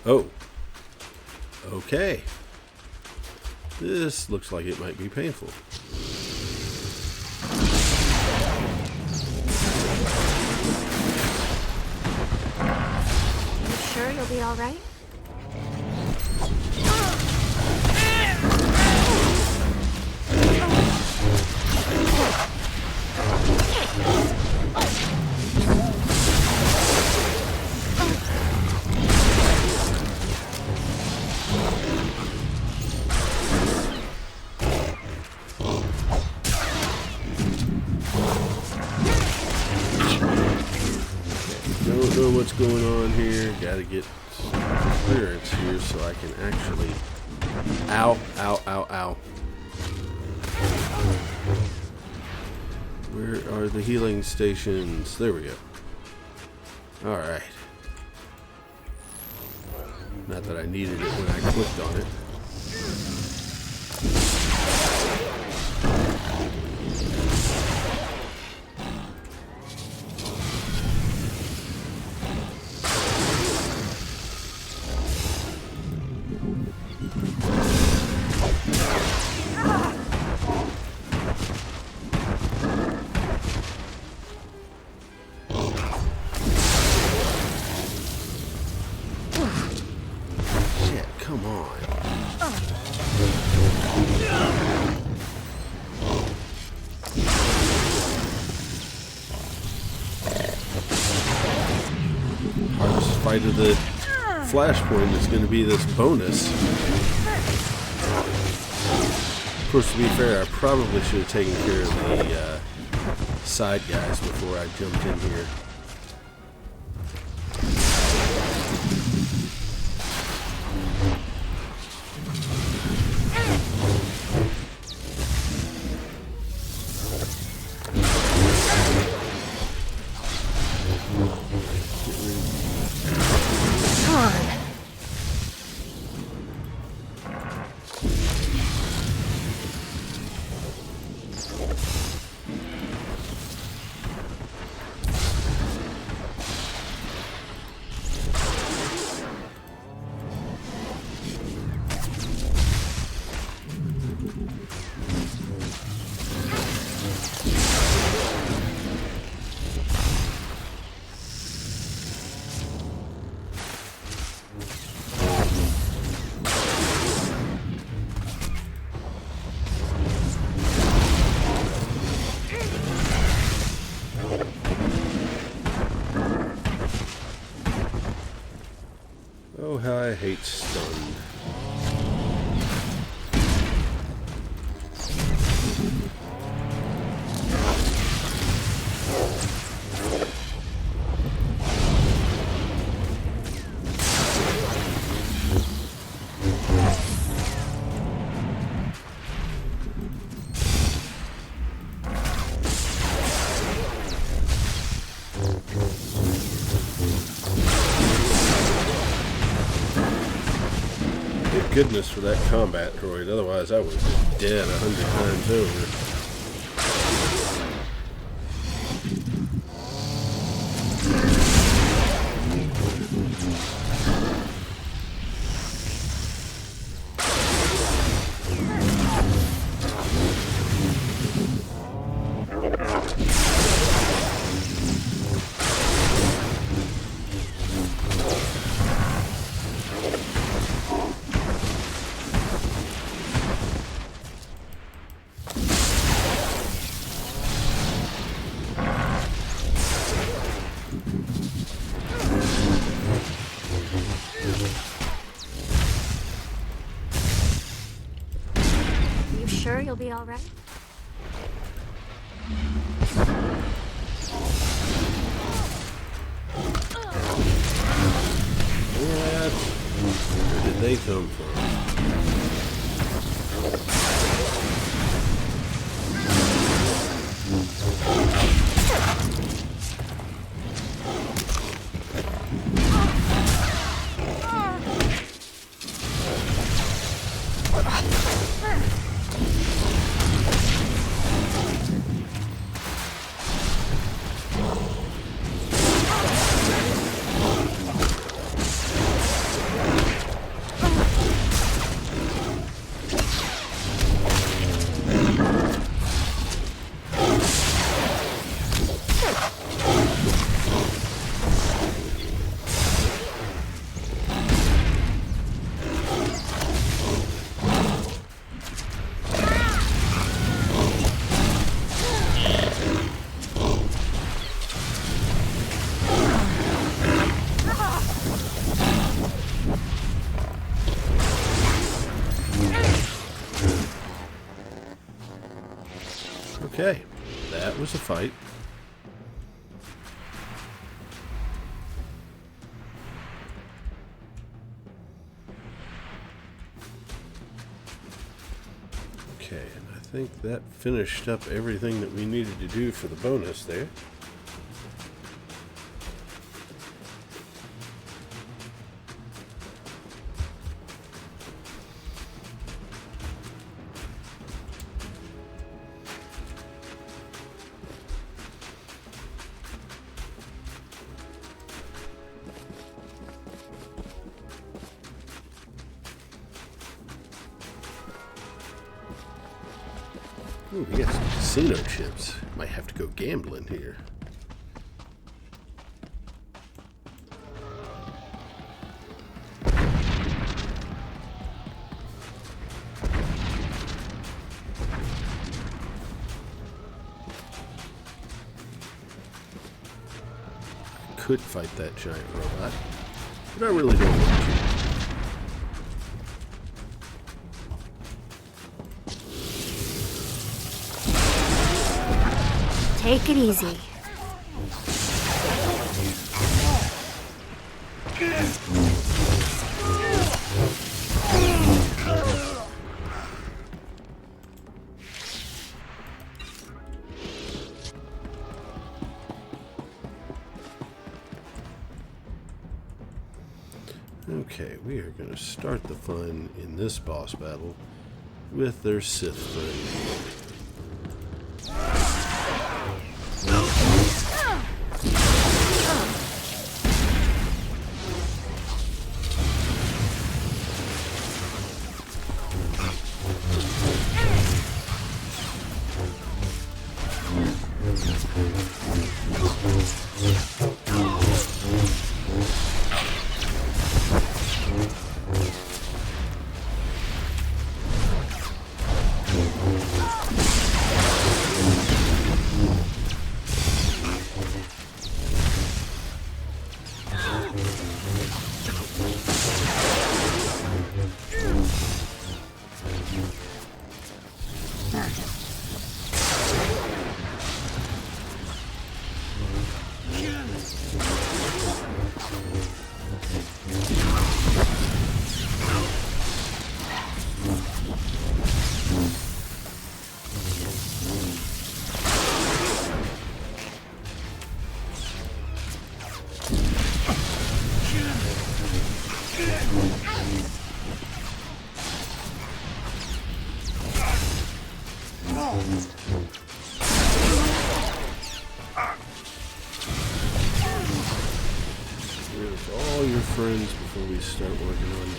Oh. Okay. This looks like it might be painful. You sure you'll be all right? Don't know what's going on here. Gotta get clearance here so I can actually... Ow, ow, ow, ow. Where are the healing stations? There we go. Alright. Not that I needed it when I clicked on it. Come on. Hardest fight of the flashpoint is going to be this bonus. Of course, to be fair, I probably should have taken care of the side guys before I jumped in here. Oh, how I hate stunned. Goodness for that combat droid, otherwise I would have been dead 100 times over. Sure you'll be all right? What? Where did they come from? Okay, that was a fight. Okay, and I think that finished up everything that we needed to do for the bonus there. Ooh, we got some casino chips. Might have to go gambling here. could fight that giant robot, but I really don't want to. Take it easy. Okay, we are going to start the fun in this boss battle with their Sith friend. All your friends before we start working on you.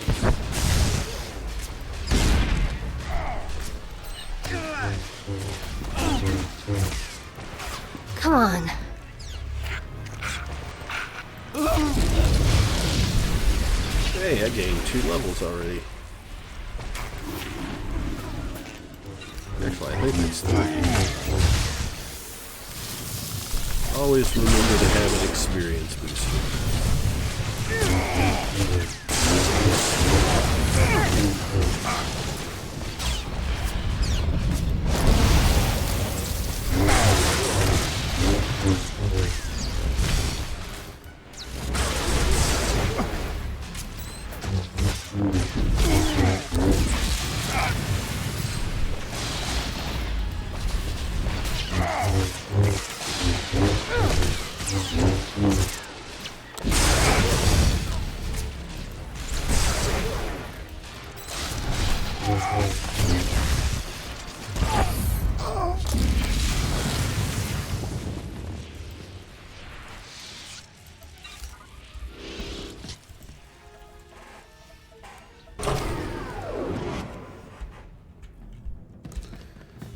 Come on. Hey, I gained 2 levels already. Actually, I think it's 3. Always remember to have an experience booster.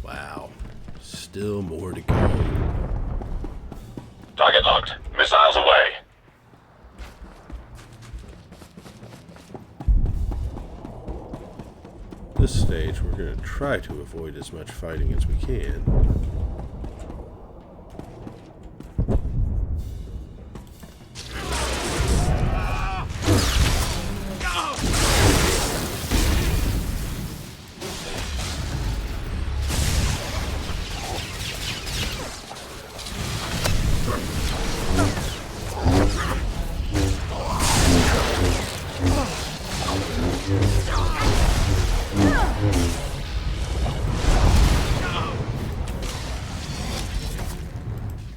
Wow, still more to go. Target locked. Missiles away. This stage, we're going to try to avoid as much fighting as we can.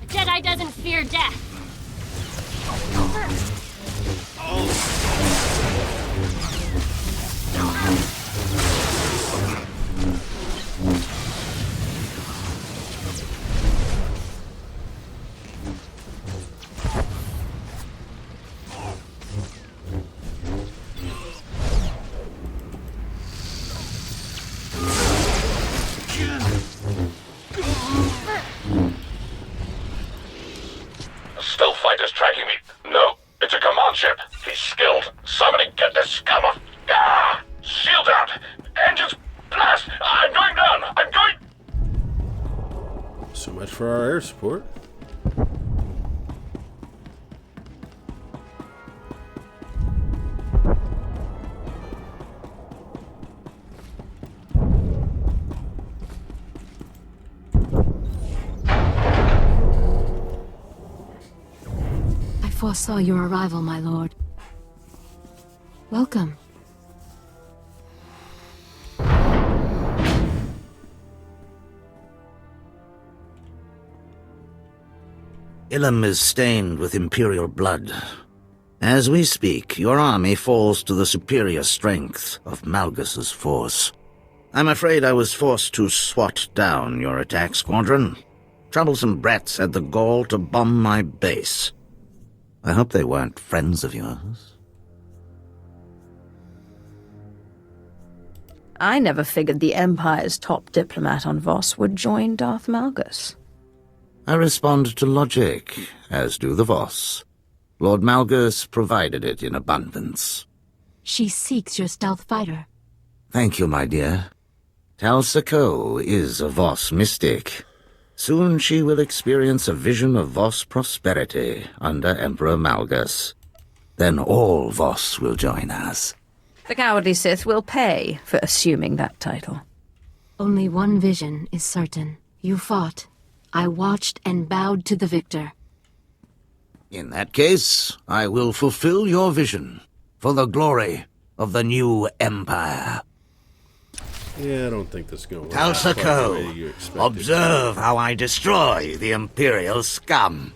Jedi doesn't fear death. Stealth fighter's tracking me. No, it's a command ship. He's skilled. Somebody get this scum off. Ah! Shield out! Engines blast! I'm going down! I'm going... So much for our air support. foresaw your arrival, my lord. Welcome. Ilum is stained with Imperial blood. As we speak, your army falls to the superior strength of Malgus's force. I'm afraid I was forced to swat down your attack squadron. Troublesome brats had the gall to bomb my base. I hope they weren't friends of yours. I never figured the Empire's top diplomat on Voss would join Darth Malgus. I respond to logic, as do the Voss. Lord Malgus provided it in abundance. She seeks your stealth fighter. Thank you, my dear. Tal Sako is a Voss mystic. Soon she will experience a vision of Voss prosperity under Emperor Malgus. Then all Voss will join us. The cowardly Sith will pay for assuming that title. Only one vision is certain. You fought. I watched and bowed to the victor. In that case, I will fulfill your vision for the glory of the new Empire. Yeah, I don't think this is going to work Tal out quite the Sako, way you expected. observe how I destroy the Imperial scum.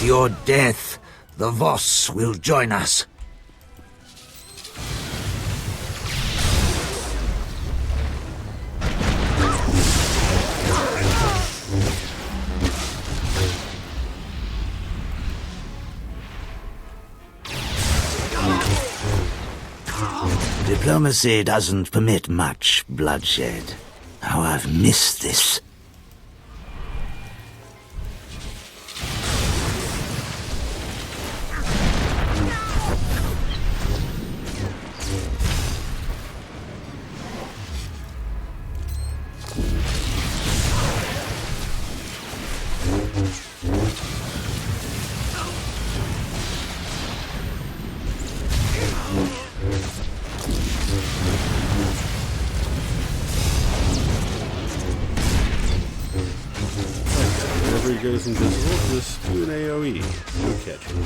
With your death, the Voss will join us. Diplomacy doesn't permit much bloodshed. How I've missed this. Whenever he goes invisible, just do an AoE. You'll catch him.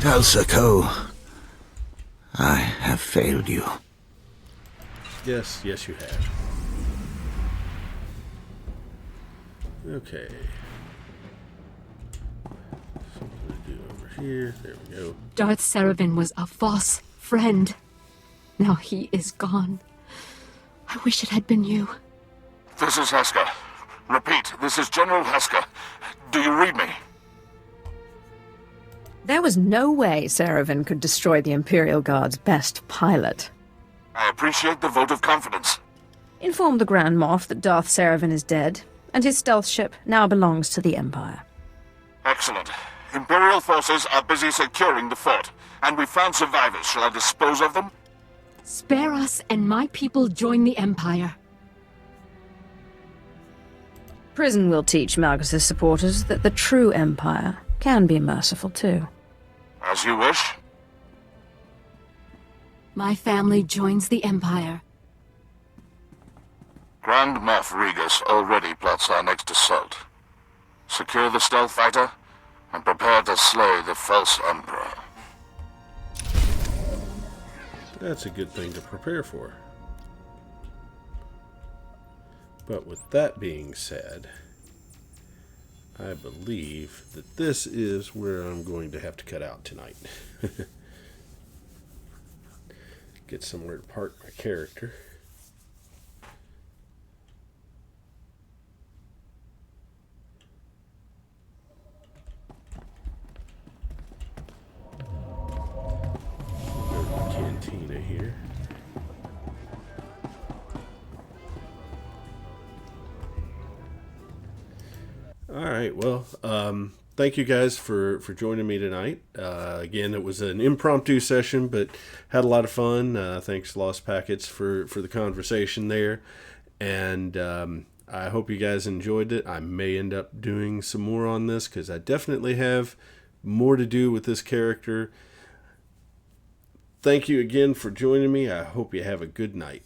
Kalsako, I have failed you. Yes, you have. Okay. Something to do over here. There we go. Darth Sparkles was a false friend. Now he is gone. I wish it had been you. This is Heska. Repeat, this is General Heska. Do you read me? There was no way Saravan could destroy the Imperial Guard's best pilot. I appreciate the vote of confidence. Inform the Grand Moff that Darth Saravan is dead, and his stealth ship now belongs to the Empire. Excellent. Imperial forces are busy securing the fort, and we found survivors. Shall I dispose of them? Spare us and my people join the Empire. Prison will teach Malgus' supporters that the true Empire can be merciful too. As you wish. My family joins the Empire. Grand Moff Regus already plots our next assault. Secure the stealth fighter, and prepare to slay the false Emperor. That's a good thing to prepare for. But with that being said, I believe that this is where I'm going to have to cut out tonight. Get somewhere to park my character. Go to the cantina here. All right, well, thank you guys for joining me tonight. Again, it was an impromptu session, but had a lot of fun. Thanks, Lost Packets, for the conversation there. And I hope you guys enjoyed it. I may end up doing some more on this because I definitely have more to do with this character. Thank you again for joining me. I hope you have a good night.